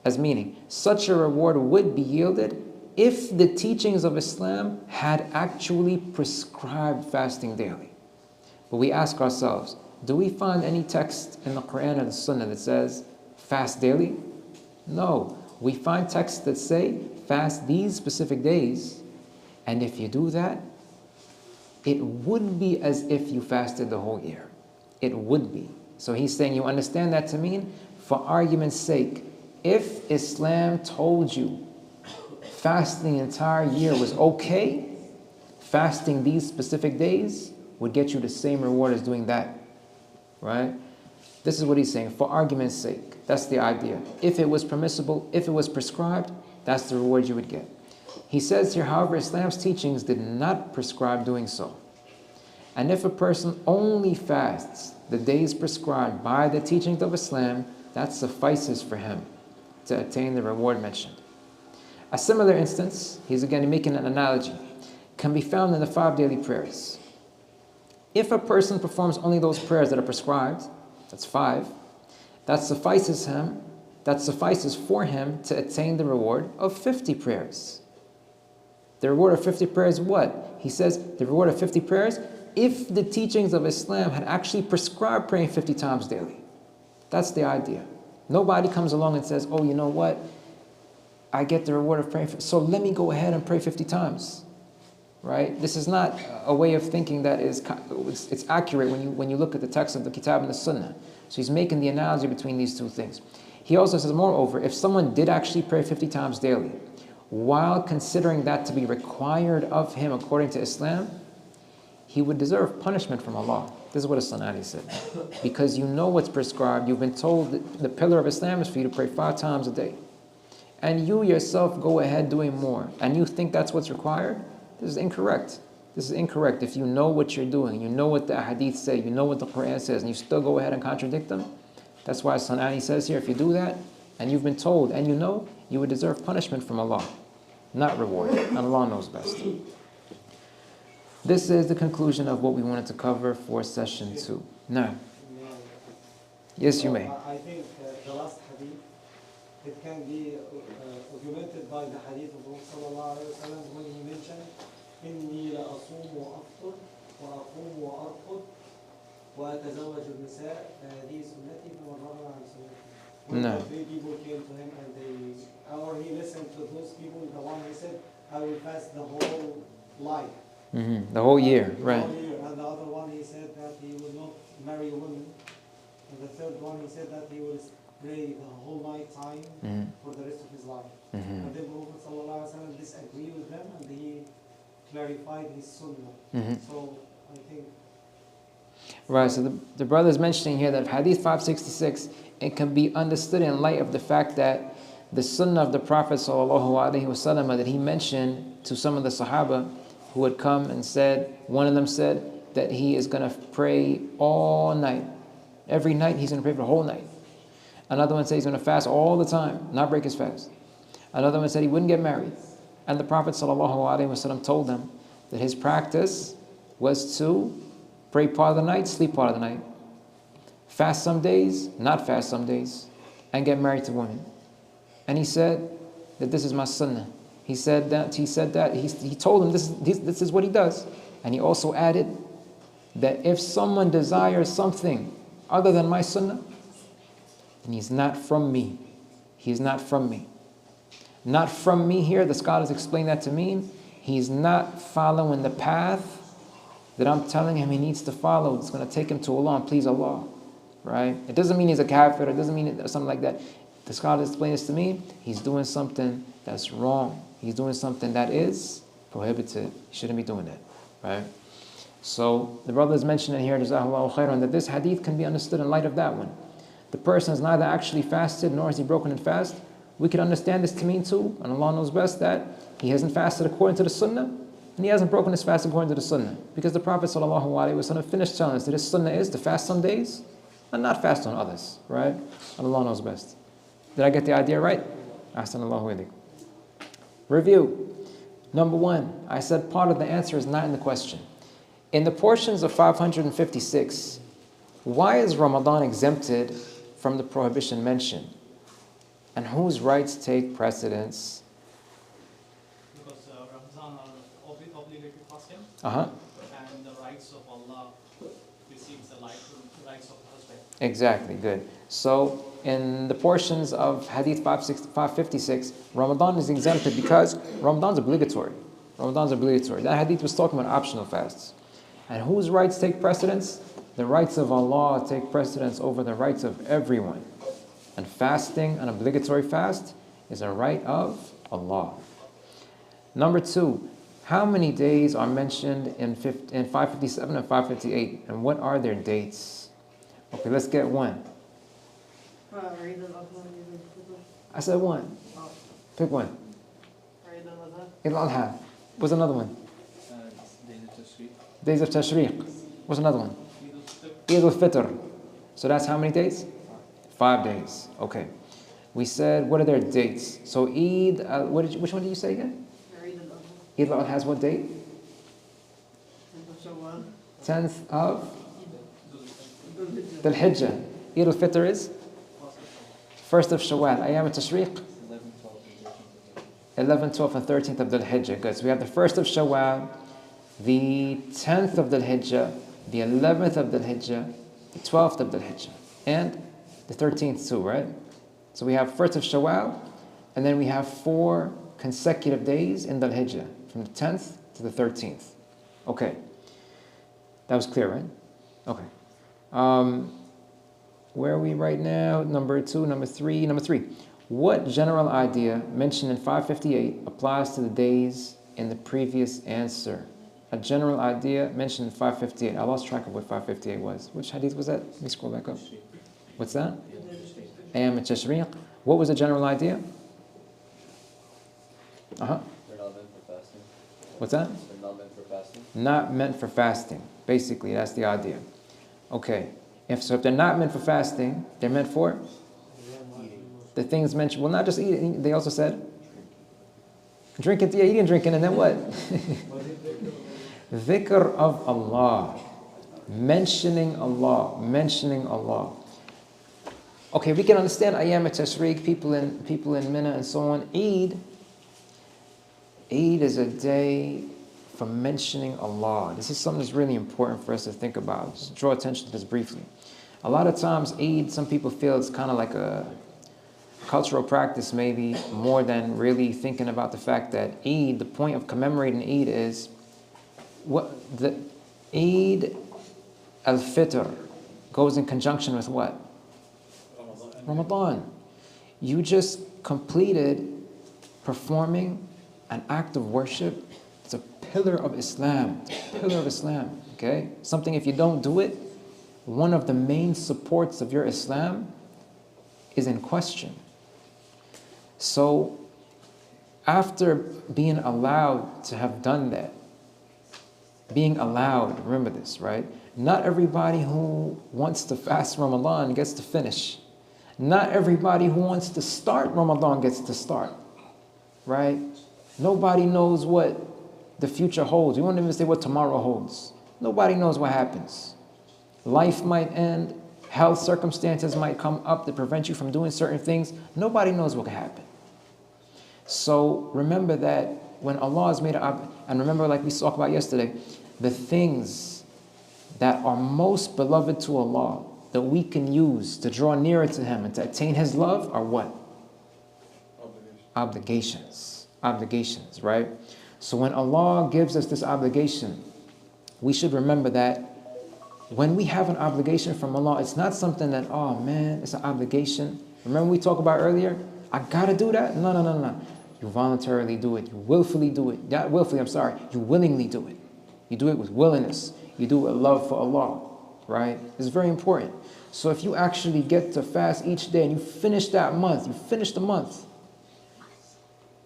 as meaning, such a reward would be yielded if the teachings of Islam had actually prescribed fasting daily. But we ask ourselves, do we find any text in the Quran or the Sunnah that says fast daily? No. We find texts that say fast these specific days, and if you do that, it would be as if you fasted the whole year. It would be. So he's saying, you understand that to mean, for argument's sake, if Islam told you fasting the entire year was okay, fasting these specific days would get you the same reward as doing that, right? This is what he's saying, for argument's sake. That's the idea. If it was permissible, if it was prescribed, that's the reward you would get. He says here, however, Islam's teachings did not prescribe doing so. And if a person only fasts the days prescribed by the teachings of Islam, that suffices for him to attain the reward mentioned. A similar instance, he's again making an analogy, can be found in the 5 daily prayers. If a person performs only those prayers that are prescribed, that's 5, that suffices for him to attain the reward of 50 prayers. The reward of 50 prayers what? He says the reward of 50 prayers if the teachings of Islam had actually prescribed praying 50 times daily. That's the idea. Nobody comes along and says, oh, you know what? I get the reward of praying, so let me go ahead and pray 50 times. Right? This is not a way of thinking that it's accurate when you look at the text of the Kitab and the Sunnah. So he's making the analogy between these two things. He also says, moreover, if someone did actually pray 50 times daily, while considering that to be required of him according to Islam, he would deserve punishment from Allah. This is what al-Asqalani said. Because you know what's prescribed, you've been told that the pillar of Islam is for you to pray 5 times a day. And you yourself go ahead doing more, and you think that's what's required? This is incorrect. This is incorrect. If you know what you're doing, you know what the Hadith say, you know what the Quran says, and you still go ahead and contradict them, that's why al-Asqalani says here, if you do that, and you've been told, and you know, you would deserve punishment from Allah, not reward. And Allah knows best. This is the conclusion of what we wanted to cover for session 2. Now, yes, you may. I think the last hadith, it can be augmented by the hadith of Prophet ﷺ when he mentioned, إني لأصوم وأفطر وأقوم وأرقد وأتزوج النساء فهذه سنتي فمن رغب عن سنتي. When the 3 people came to him and or he listened to those people, the one he said, I will fast the whole life. The whole year, right. The whole year. And the other one he said that he will not marry women. And the third one he said that he will pray the whole night time for the rest of his life. And then Prophet ﷺ disagreed with them and he clarified his sunnah. So I think... Right, so the brother is mentioning here that Hadith 566, it can be understood in light of the fact that the sunnah of the Prophet ﷺ that he mentioned to some of the Sahaba who had come and said, one of them said that he is going to pray all night. Every night he's going to pray for the whole night. Another one said he's going to fast all the time, not break his fast. Another one said he wouldn't get married. And the Prophet ﷺ told them that his practice was to pray part of the night, sleep part of the night. Fast some days, not fast some days, and get married to women. And he said that this is my sunnah. He told them this is what he does. And he also added that if someone desires something other than my sunnah, then he's not from me. He's not from me. Not from me here, the scholars explain that to mean he's not following the path that I'm telling him he needs to follow. It's going to take him to Allah and please Allah. Right? It doesn't mean he's a kafir, it doesn't mean something like that. The scholars explain this to me, he's doing something that's wrong. He's doing something that is prohibited. He shouldn't be doing that. Right? So the brother is mentioning here, Jazakallahu khairan, that this hadith can be understood in light of that one. The person has neither actually fasted nor has he broken in fast. We can understand this to mean too, and Allah knows best, that he hasn't fasted according to the sunnah, and he hasn't broken his fast according to the sunnah. Because the Prophet ﷺ finished telling us that his sunnah is to fast some days and not fast on others, right? And Allah knows best. Did I get the idea right? Ahsanallahu ilaykum. Review. Number one, I said part of the answer is not in the question. In the portions of 556, why is Ramadan exempted from the prohibition mentioned? And whose rights take precedence? Because Ramzan are obligatory fasting, Uh-huh. and the rights of Allah precedes the rights of the husband. Exactly, good. So in the portions of Hadith 556, Ramadan is exempted because Ramadan's obligatory. Ramadan's obligatory. That Hadith was talking about optional fasts. And whose rights take precedence? The rights of Allah take precedence over the rights of everyone. And fasting, an obligatory fast, is a right of Allah. Number two, how many days are mentioned in 557 and 558? And what are their dates? Okay, let's get one. I said one. Pick one. Eid al-Adha. What's another one? Days of Tashriq. What's another one? Eid al-Fitr. So that's how many days? 5 days. Okay. We said, what are their dates? So Eid, which one did you say again? Eid al-Adha has what date? 10th of Dhul Hijjah. Eid al-Fitr is? 1st of Shawwal. Ayyam al-Tashriq? 11, 12, and 13th of Dhul Hijjah. Good. So we have the 1st of Shawwal, the 10th of Dhul Hijjah, the 11th of Dhul Hijjah, the 12th of Dhul Hijjah, and the 13th too, right? So we have 1st of Shawwal, and then we have 4 consecutive days in Dhul Hijjah, from the 10th to the 13th. Okay. That was clear, right? Okay. Where are we right now? Number 2, number 3. Number 3. What general idea mentioned in 558 applies to the days in the previous answer? A general idea mentioned in 558. I lost track of what 558 was. Which hadith was that? Let me scroll back up. What's that? Ayyam al-Tashriq. What was the general idea? Uh-huh. They're not meant for fasting. What's that? They're not meant for fasting. Not meant for fasting. Basically, that's the idea. Okay. If they're not meant for fasting, they're meant for the things mentioned. Well, not just eating. They also said drinking. Yeah, eating, drinking, and then what? Dhikr of Allah, mentioning Allah, mentioning Allah. Okay, we can understand Ayyam al-Tashriq, people in Mina and so on. Eid is a day for mentioning Allah. This is something that's really important for us to think about. Just draw attention to this briefly. A lot of times, Eid, some people feel it's kind of like a cultural practice, maybe more than really thinking about the fact that Eid, the point of commemorating Eid is what the Eid al-Fitr goes in conjunction with what? Ramadan. You just completed performing an act of worship. It's a pillar of Islam. It's a pillar of Islam. Okay? Something, if you don't do it, one of the main supports of your Islam is in question. So, after being allowed to have done that, being allowed, remember this, right? Not everybody who wants to fast Ramadan gets to finish. Not everybody who wants to start Ramadan gets to start, right? Nobody knows what the future holds. We won't even say what tomorrow holds. Nobody knows what happens. Life might end. Health circumstances might come up to prevent you from doing certain things. Nobody knows what can happen. So remember that when Allah has made and remember, like we talked about yesterday, the things that are most beloved to Allah, that we can use to draw nearer to Him and to attain His love are what? Obligations. Obligations, right? So when Allah gives us this obligation, we should remember that when we have an obligation from Allah, it's not something that, oh man, it's an obligation. Remember we talked about earlier? I gotta do that? No. You voluntarily do it. You willfully do it. Not willfully, I'm sorry. You willingly do it. You do it with willingness. You do it with love for Allah, right? It's very important. So if you actually get to fast each day and you finish that month, you finish the month,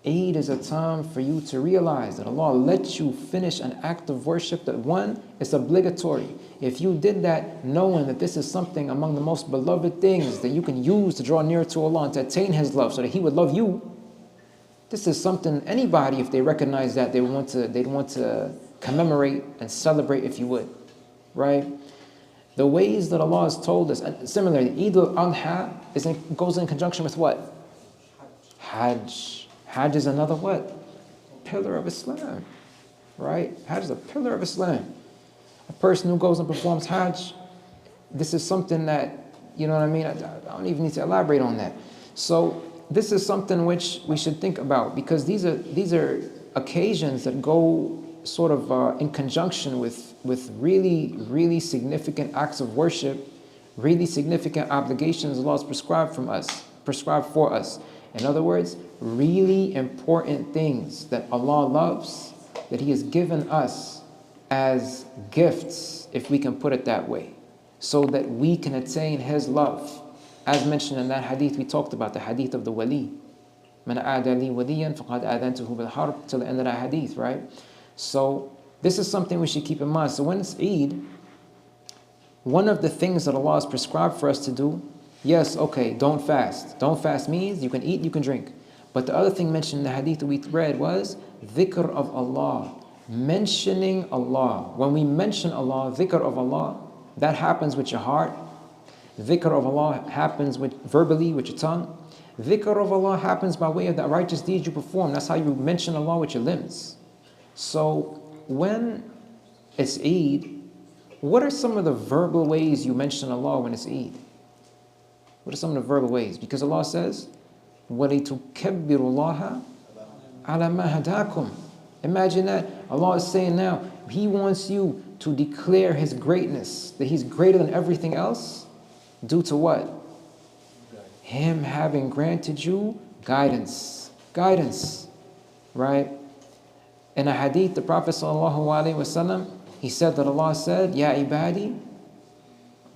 Eid is a time for you to realize that Allah lets you finish an act of worship that one is obligatory. If you did that knowing that this is something among the most beloved things that you can use to draw near to Allah and to attain His love so that He would love you, this is something anybody, if they recognize that, they'd want to commemorate and celebrate, if you would, right? The ways that Allah has told us, and similarly, Eid al-Adha goes in conjunction with what? Hajj. Hajj is another what? Pillar of Islam, right? Hajj is a pillar of Islam. A person who goes and performs Hajj, this is something that, you know what I mean? I don't even need to elaborate on that. So this is something which we should think about, because these are occasions that go sort of in conjunction with really, really significant acts of worship, really significant obligations Allah has prescribed for us. In other words, really important things that Allah loves, that He has given us as gifts, if we can put it that way, so that we can attain His love. As mentioned in that hadith we talked about, the hadith of the wali. Man adali waliyan faqad adantuhu bil harb, till the end of that hadith, right? So this is something we should keep in mind. So when it's Eid, one of the things that Allah has prescribed for us to do, yes, okay, don't fast. Don't fast means you can eat, you can drink. But the other thing mentioned in the hadith that we read was dhikr of Allah, mentioning Allah. When we mention Allah, dhikr of Allah, that happens with your heart. Dhikr of Allah happens verbally with your tongue. Dhikr of Allah happens by way of the righteous deeds you perform. That's how you mention Allah with your limbs. So when it's Eid, what are some of the verbal ways you mention Allah when it's Eid? What are some of the verbal ways? Because Allah says, وَلِتُكَبِّرُ اللَّهَ عَلَى مَا هَدَاكُمْ. Imagine that. Allah is saying now, He wants you to declare His greatness, that He's greater than everything else, due to what? Him having granted you guidance. Guidance, right? In a hadith, the Prophet ﷺ, he said that Allah said, Ya ibadi.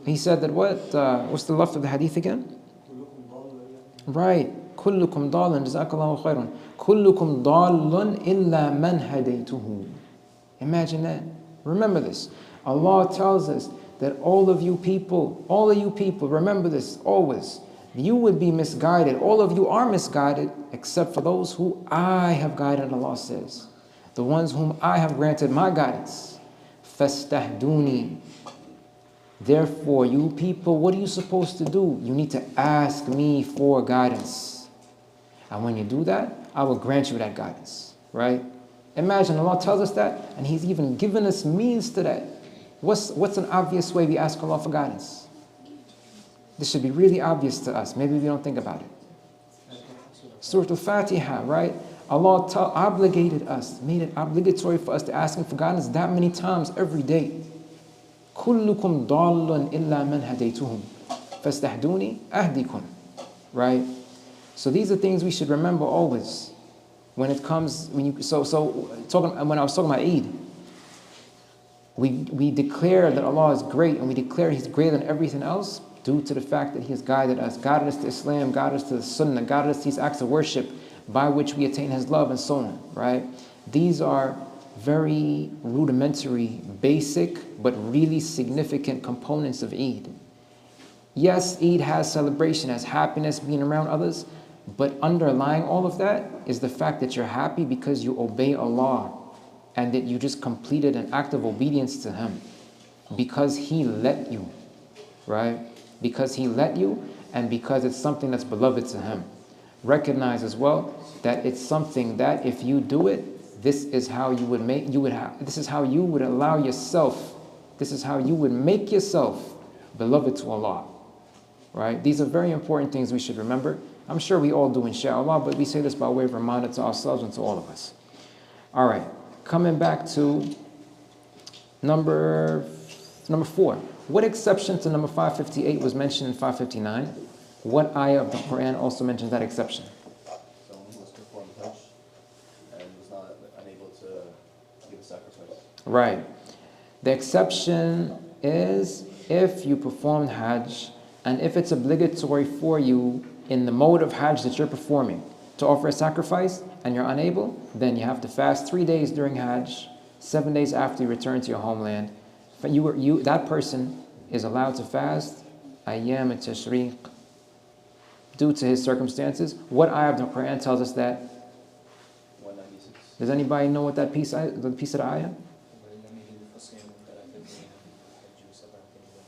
He said that what? What's the left of the hadith again? Right. كلكم ضال جزاك الله خيرا كلكم ضال إلا من هديته. Imagine that. Remember this. Allah tells us that all of you people, remember this always. You would be misguided. All of you are misguided except for those who I have guided, Allah says. The ones whom I have granted my guidance. فَاسْتَهْدُونِي. Therefore, you people, what are you supposed to do? You need to ask me for guidance. And when you do that, I will grant you that guidance, right? Imagine Allah tells us that, and He's even given us means to that. What's an obvious way we ask Allah for guidance? This should be really obvious to us. Maybe we don't think about it. Surah Al-Fatiha, right? Allah obligated us, made it obligatory for us to ask Him for guidance that many times every day. كُلُّكُمْ ضَالٌ إِلَّا مَنْ هَدَيْتُهُمْ فَاسْتَهْدُونِي أَهْدِكُمْ. Right? So these are things we should remember always. When it comes, when I was talking about Eid, we declare that Allah is great, and we declare He's greater than everything else due to the fact that He has guided us to Islam, guided us to the Sunnah, guided us to these acts of worship by which we attain His love and so on, right? These are very rudimentary, basic, but really significant components of Eid. Yes, Eid has celebration, has happiness, being around others, but underlying all of that is the fact that you're happy because you obey Allah and that you just completed an act of obedience to Him because He let you, right? Because He let you, and because it's something that's beloved to Him. Recognize as well that it's something that if you do it, this is how you would make yourself beloved to Allah, right? These are very important things we should remember. I'm sure we all do, inshallah, but we say this by way of reminder to ourselves and to all of us. All right, coming back to number 4. What exception to number 558 was mentioned in 559? What ayah of the Quran also mentions that exception? Someone who was performed Hajj and was not unable to give a sacrifice. Right. The exception is if you performed Hajj and if it's obligatory for you in the mode of Hajj that you're performing, to offer a sacrifice and you're unable, then you have to fast 3 days during Hajj, 7 days after you return to your homeland. That person is allowed to fast ayyam al-tashriq due to his circumstances. What ayah of the Quran tells us that? 196. Does anybody know what that piece of the ayah?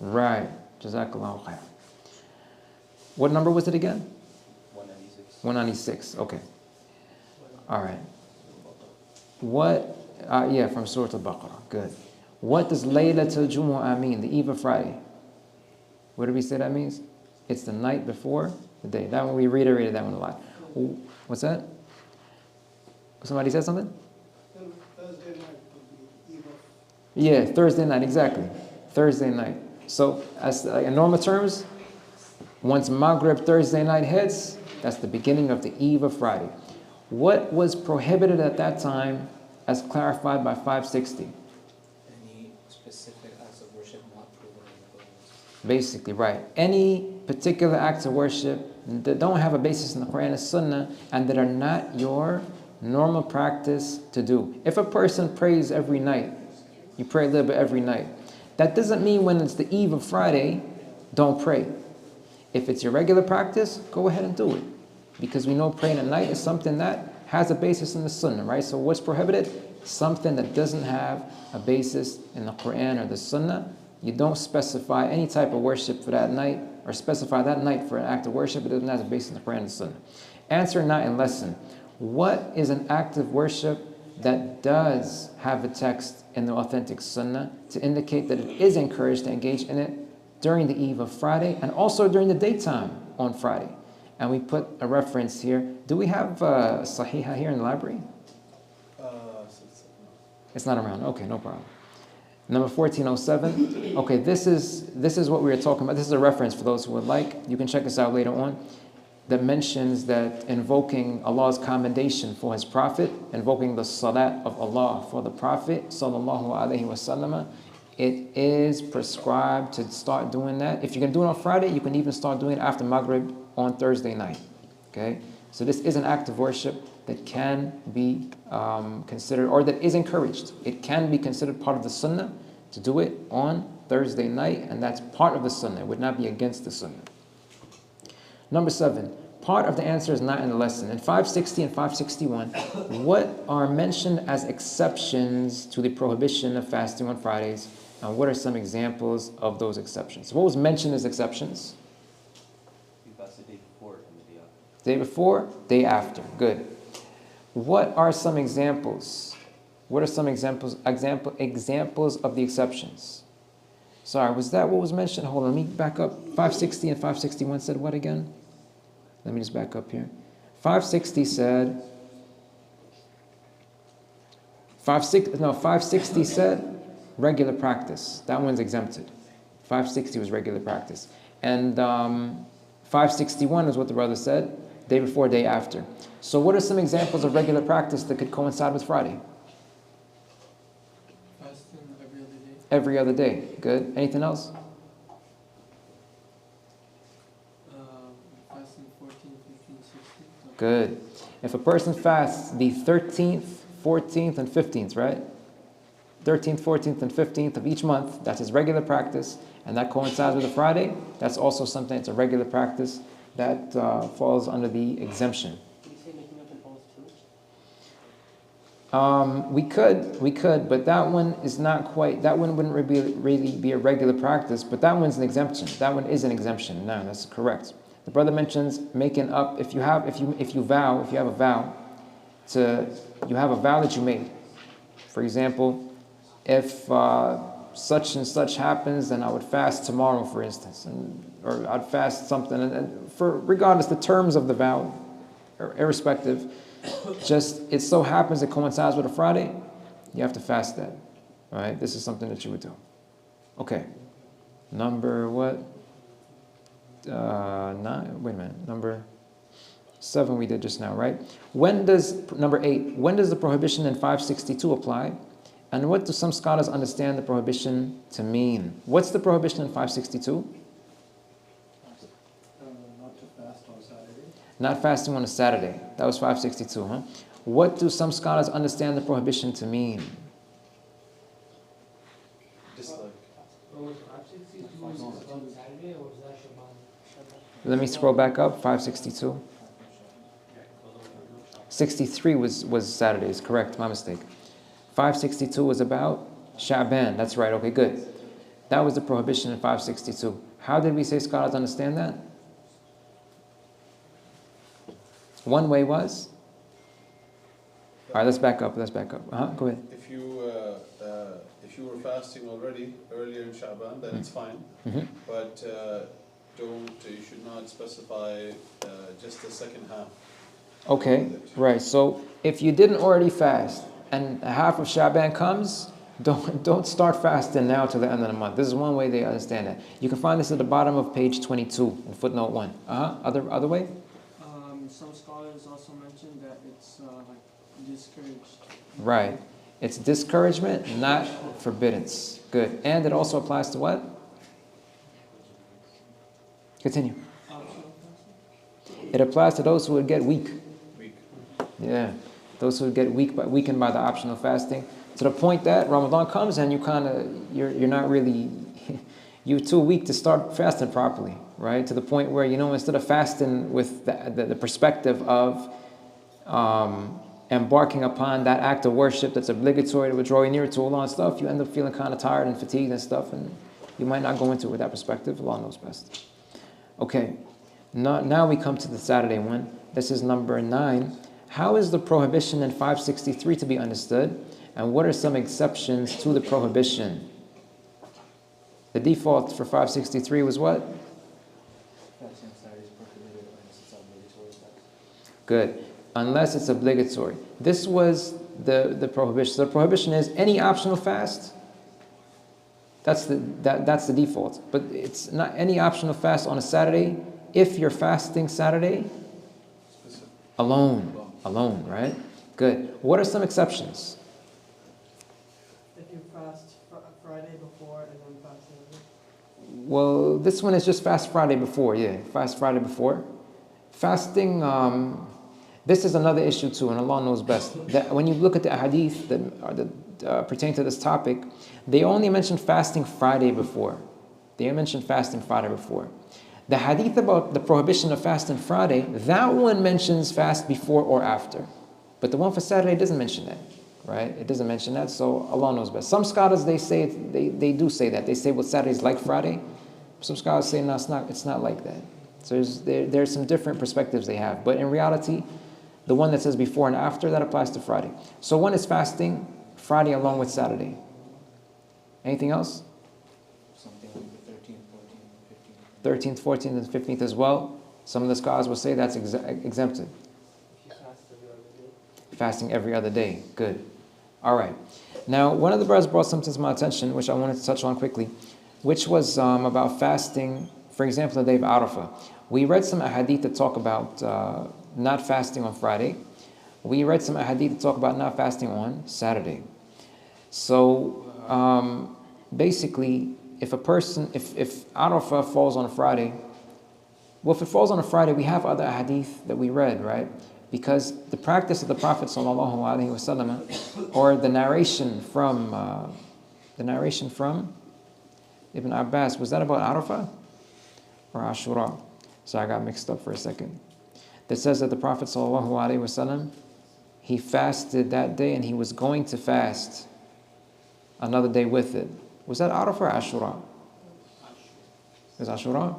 Right. Jazakallahu khair. What number was it again? 196. 196. Okay. All right. What? Yeah, from Surah Al-Baqarah. Good. What does Laylatul Jumu'ah mean? The eve of Friday. What did we say that means? It's the night before the day. That one, we reiterated that one a lot. What's that? Somebody said something? Thursday night would be eve of. Yeah, Thursday night, exactly. Thursday night. So, as in normal terms, once Maghrib Thursday night hits, that's the beginning of the eve of Friday. What was prohibited at that time, as clarified by 560? Any specific acts of worship not proven in the Quran. Basically, right. Any particular acts of worship that don't have a basis in the Quran and Sunnah and that are not your normal practice to do. If a person prays every night, you pray a little bit every night, that doesn't mean when it's the eve of Friday, don't pray. If it's your regular practice, go ahead and do it. Because we know praying at night is something that has a basis in the Sunnah, right? So what's prohibited? Something that doesn't have a basis in the Quran or the Sunnah. You don't specify any type of worship for that night, or specify that night for an act of worship. It doesn't have a basis in the Quran and the Sunnah. Answer 9 and lesson. What is an act of worship that does have a text in the authentic Sunnah to indicate that it is encouraged to engage in it during the eve of Friday and also during the daytime on Friday? And we put a reference here. Do we have Sahihah here in the library? It's not around. Okay, no problem. Number 1407. Okay, this is what we were talking about. This is a reference for those who would like. You can check this out later on. That mentions that invoking Allah's commendation for His Prophet, invoking the salat of Allah for the Prophet, sallallahu alaihi wasallam, it is prescribed to start doing that. If you can do it on Friday, you can even start doing it after Maghrib on Thursday night. Okay, so this is an act of worship that can be considered, or that is encouraged. It can be considered part of the Sunnah to do it on Thursday night, and that's part of the Sunnah. It would not be against the Sunnah. Number 7, part of the answer is not in the lesson. In 560 and 561, what are mentioned as exceptions to the prohibition of fasting on Fridays, and what are some examples of those exceptions? What was mentioned as exceptions? You fast the day before and the day after. Day before, day after. Good. What are some examples? What are some examples of the exceptions? Sorry, was that what was mentioned? Hold on, let me back up. 560 and 561 said what again? Let me just back up here. 560 said, 560 said regular practice. That one's exempted. 560 was regular practice. And 561 is what the brother said, day before, day after. So what are some examples of regular practice that could coincide with Friday? Fasting every other day. Every other day. Good. Anything else? Fasting 14, 15, 16. Good. If a person fasts the 13th, 14th, and 15th, right? 13th, 14th, and 15th of each month, that's his regular practice, and that coincides with a Friday, that's also something, it's a regular practice that falls under the exemption. Did you say making up an oath too? We could, but that one is not quite, that one wouldn't really be a regular practice, but that one's an exemption. That one is an exemption. No, that's correct. The brother mentions making up, if you have a vow that you made. For example, if such and such happens, then I would fast tomorrow, for instance, or I'd fast something, and for regardless the terms of the vow, or irrespective, just it so happens it coincides with a Friday, you have to fast that. All right, this is something that you would do. Okay, number what? 9. Wait a minute. Number 7 we did just now, right? Number 8? When does the prohibition in 562 apply? And what do some scholars understand the prohibition to mean? What's the prohibition in 562? Not to fast on Saturday. Not fasting on a Saturday. That was 562, huh? What do some scholars understand the prohibition to mean? Dislike. Let me scroll back up, 562. 63 was Saturdays, correct, my mistake. 562 was about Sha'ban, that's right, okay, good. That was the prohibition in 562. How did we say scholars understand that? One way was? All right, let's back up. Go ahead. If you were fasting already earlier in Sha'ban, then it's fine. Mm-hmm. But you should not specify just the second half. Okay, right. So if you didn't already fast and half of Sha'ban comes, don't start fasting now till the end of the month. This is one way they understand that. You can find this at the bottom of page 22 in footnote 1. Other way? Some scholars also mentioned that it's like discouraged. Right. It's discouragement, not forbiddance. Good. And it also applies to what? Continue. It applies to those who would get weak. Yeah. Those who would get weakened by the optional fasting. To the point that Ramadan comes and you're not really, you're too weak to start fasting properly, right? To the point where, instead of fasting with the perspective of embarking upon that act of worship that's obligatory to withdraw you nearer to Allah and stuff, you end up feeling kind of tired and fatigued and stuff, and you might not go into it with that perspective. Allah knows best. Okay, now we come to the Saturday one. This is number 9. How is the prohibition in 563 to be understood? And what are some exceptions to the prohibition? The default for 563 was what? Good. Unless it's obligatory. This was the prohibition. So the prohibition is any optional fast. That's the default. But it's not any optional fast on a Saturday if you're fasting Saturday alone. Alone, right? Good. What are some exceptions? If you fast Friday before and then fast Saturday? Well, this one is just fast Friday before, yeah. Fast Friday before. Fasting, this is another issue too, and Allah knows best. That when you look at the hadith that pertain to this topic, they only mention fasting Friday before. They mention fasting Friday before. The hadith about the prohibition of fasting Friday, that one mentions fast before or after. But the one for Saturday doesn't mention that, right? It doesn't mention that, so Allah knows best. Some scholars, they say, they do say that. They say, well, Saturday is like Friday. Some scholars say, no, it's not like that. So there's some different perspectives they have. But in reality, the one that says before and after, that applies to Friday. So one is fasting Friday along with Saturday. Anything else? Something like the 13th, 14th, 15th. 13th, 14th, and 15th as well. Some of the scholars will say that's exempted. Fasting every other day. Good. All right. Now, one of the brothers brought something to my attention, which I wanted to touch on quickly, which was about fasting, for example, the day of Arafah. We read some ahadith that talk about not fasting on Friday. We read some ahadith that talk about not fasting on Saturday. So, basically, if Arafah falls on a Friday, well, if it falls on a Friday, we have other ahadith that we read, right? Because the practice of the Prophet ﷺ, or the narration from Ibn Abbas, was that about Arafah or Ashura? So I got mixed up for a second. That says that the Prophet ﷺ, he fasted that day and he was going to fast another day with it. Was that Arafah or Ashura? Is Ashura?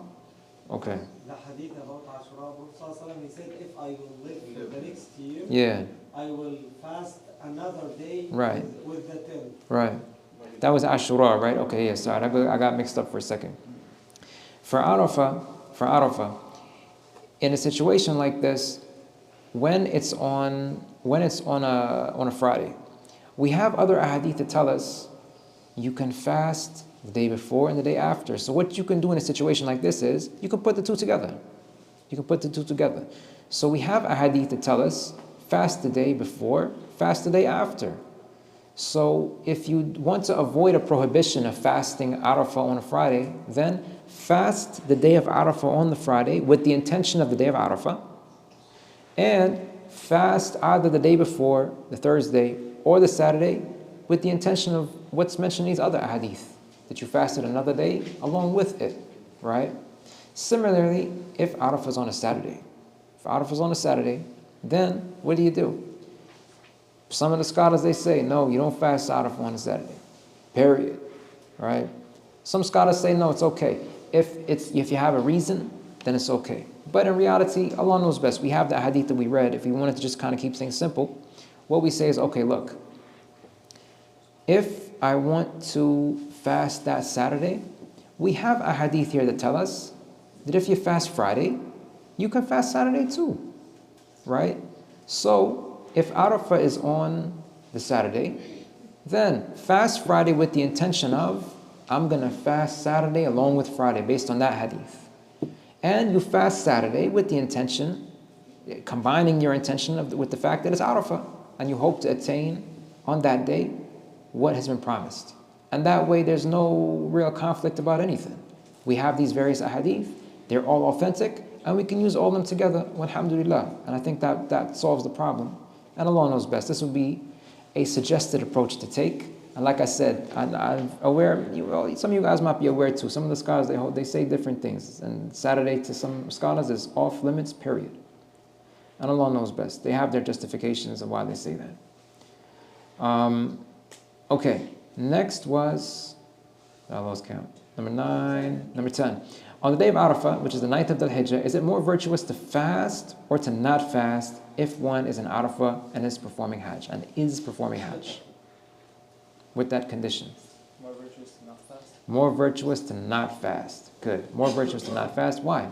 Okay. The hadith about Ashura, Prophet he said, if I will live for the next year, Yeah. I will fast another day Right. with the 10th. Right. That was Ashura, right? Okay, yeah, sorry. I got mixed up for a second. For Arafah, in a situation like this, when it's on a Friday, we have other ahadith that tell us you can fast the day before and the day after. So what you can do in a situation like this is you can put the two together. So we have ahadith that tell us fast the day before, fast the day after. So if you want to avoid a prohibition of fasting Arafah on a Friday, then fast the day of Arafah on the Friday with the intention of the day of Arafah, And fast either the day before, the Thursday, or the Saturday with the intention of what's mentioned in these other hadith, that you fasted another day along with it, right? Similarly, if Arafah is on a Saturday, then what do? Some of the scholars, they say, no, you don't fast Arafah on a Saturday, period, right? Some scholars say, no, it's okay. If you have a reason, then it's okay. But in reality, Allah knows best. We have the hadith that we read. If we wanted to just kind of keep things simple, what we say is, okay, look, if I want to fast that Saturday, we have a hadith here that tell us that if you fast Friday, you can fast Saturday too, right? So if Arafah is on the Saturday, then fast Friday with the intention of, I'm going to fast Saturday along with Friday based on that hadith. And you fast Saturday with the intention, combining your intention with the fact that it's Arafah, and you hope to attain on that day what has been promised. And that way there's no real conflict about anything. We have these various ahadith, they're all authentic, and we can use all of them together, alhamdulillah. And I think that solves the problem. And Allah knows best. This would be a suggested approach to take. And like I said, I'm aware, some of you guys might be aware too. Some of the scholars, they say different things. And Saturday to some scholars is off limits, period. And Allah knows best. They have their justifications of why they say that. Okay, next was, I lost count. Number 10. On the day of Arafah, which is the 9th of Dhul Hijjah, is it more virtuous to fast or to not fast if one is in Arafah and is performing Hajj, with that condition? More virtuous to not fast? More virtuous to not fast. Good. More virtuous to not fast. Why?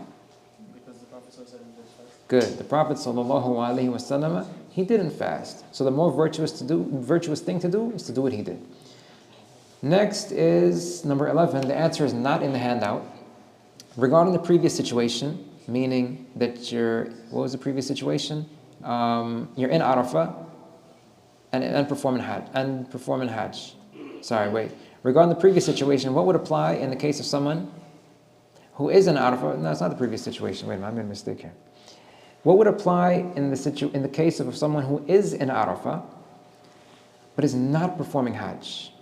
Because the Prophet ﷺ did fast. Good. The Prophet ﷺ, he didn't fast. So the more virtuous thing to do is to do what he did. Next is number 11. The answer is not in the handout. Regarding the previous situation, meaning that what was the previous situation? You're in Arafah and performing Hajj. Regarding the previous situation, what would apply in the case of someone who is in Arafah? No, it's not the previous situation. Wait a minute, I made a mistake here. What would apply in the case of someone who is in Arafah but is not performing Hajj?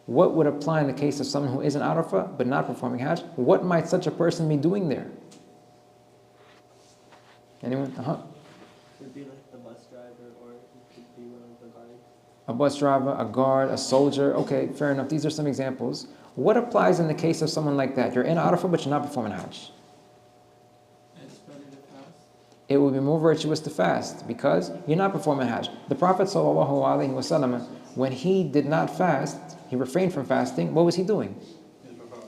What would apply in the case of someone who is in Arafah but not performing Hajj? What might such a person be doing there? Anyone? It would be like the bus driver, or it could be one of the guards. A bus driver, a guard, a soldier. Okay, fair enough. These are some examples. What applies in the case of someone like that? You're in Arafah but you're not performing Hajj. It's better to fast. It would be more virtuous to fast because you're not performing Hajj. The Prophet ﷺ, when he did not fast, he refrained from fasting. What was he doing?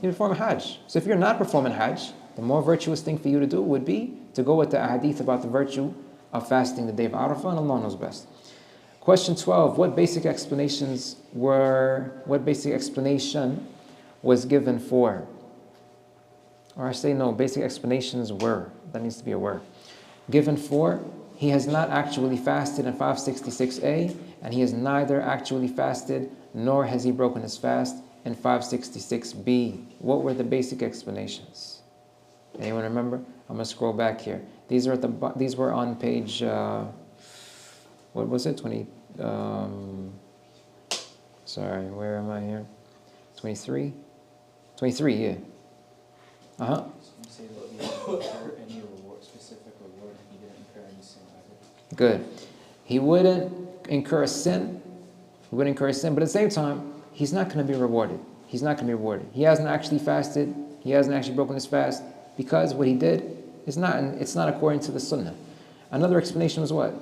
He was performing Hajj. So if you're not performing Hajj, the more virtuous thing for you to do would be to go with the hadith about the virtue of fasting the day of Arafah, and Allah knows best. Question 12, what basic explanation was given for? Or I say no, basic explanations were. That needs to be a word. Given for, he has not actually fasted in 566a, and he has neither actually fasted nor has he broken his fast in 566b. What were the basic explanations? Anyone remember? I'm going to scroll back here. These were on page, what was it? 20, sorry, where am I here? 23? 23, yeah. Uh-huh. You say that he didn't incur any reward, specific reward, and he didn't incur any sin either. Good. He wouldn't incur a sin. But at the the same time, he's not going to be rewarded. He hasn't actually fasted. He hasn't actually broken his fast because what he did is it's not according to the sunnah. Another explanation was what?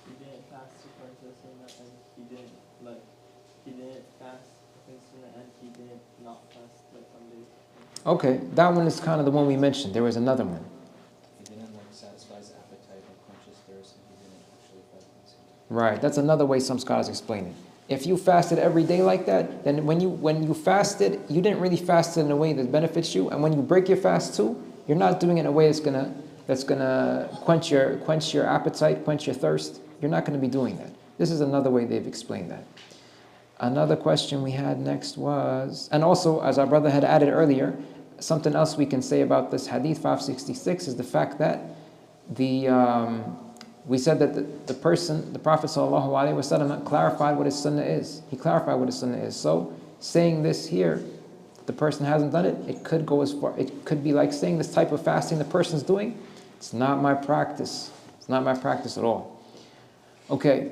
He didn't fast according to the sunnah, and he didn't fast according to the sunnah, and he did not fast like some days. Okay, that one is kind of the one we mentioned. There was another one. He didn't satisfy his appetite or quench his thirst, and he didn't actually fast. Right, that's another way some scholars explain it. If you fasted every day like that, then when you fasted, you didn't really fast in a way that benefits you, and when you break your fast too, you're not doing it in a way that's gonna quench your appetite, quench your thirst. You're not going to be doing that. This is another way they've explained that. Another question we had next was, and also as our brother had added earlier, something else we can say about this hadith 566 is the fact that we said that the Prophet ﷺ clarified what his sunnah is. He clarified what his sunnah is. So saying this here, the person hasn't done it, it could go as far, it could be like saying this type of fasting the person's doing, it's not my practice. It's not my practice at all. Okay,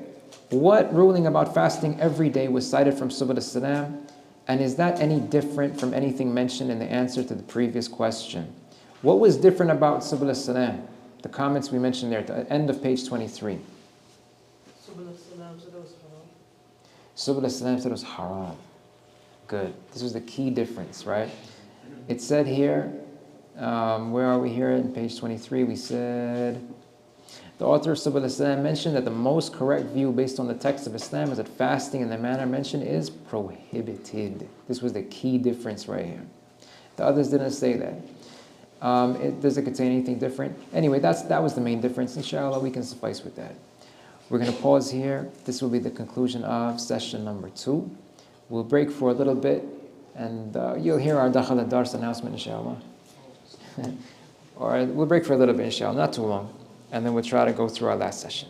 what ruling about fasting every day was cited from Subul al-Salam, and is that any different from anything mentioned in the answer to the previous question? What was different about Subul al-Salam? The comments we mentioned there at the end of page 23. Subul al-Salam said it was haram. Subul al-Salam said it was haram. Good. This was the key difference, right? It said here, where are we here? In page 23, we said, the author of Subul al-Salam mentioned that the most correct view based on the text of Islam is that fasting in the manner mentioned is prohibited. This was the key difference right here. The others didn't say that. Does it contain anything different? Anyway, that was the main difference. Inshallah, we can suffice with that. We're going to pause here. This will be the conclusion of session number 2. We'll break for a little bit, and you'll hear our Dakhal al-Dars announcement, inshallah. Or we'll break for a little bit, inshallah, not too long. And then we'll try to go through our last session.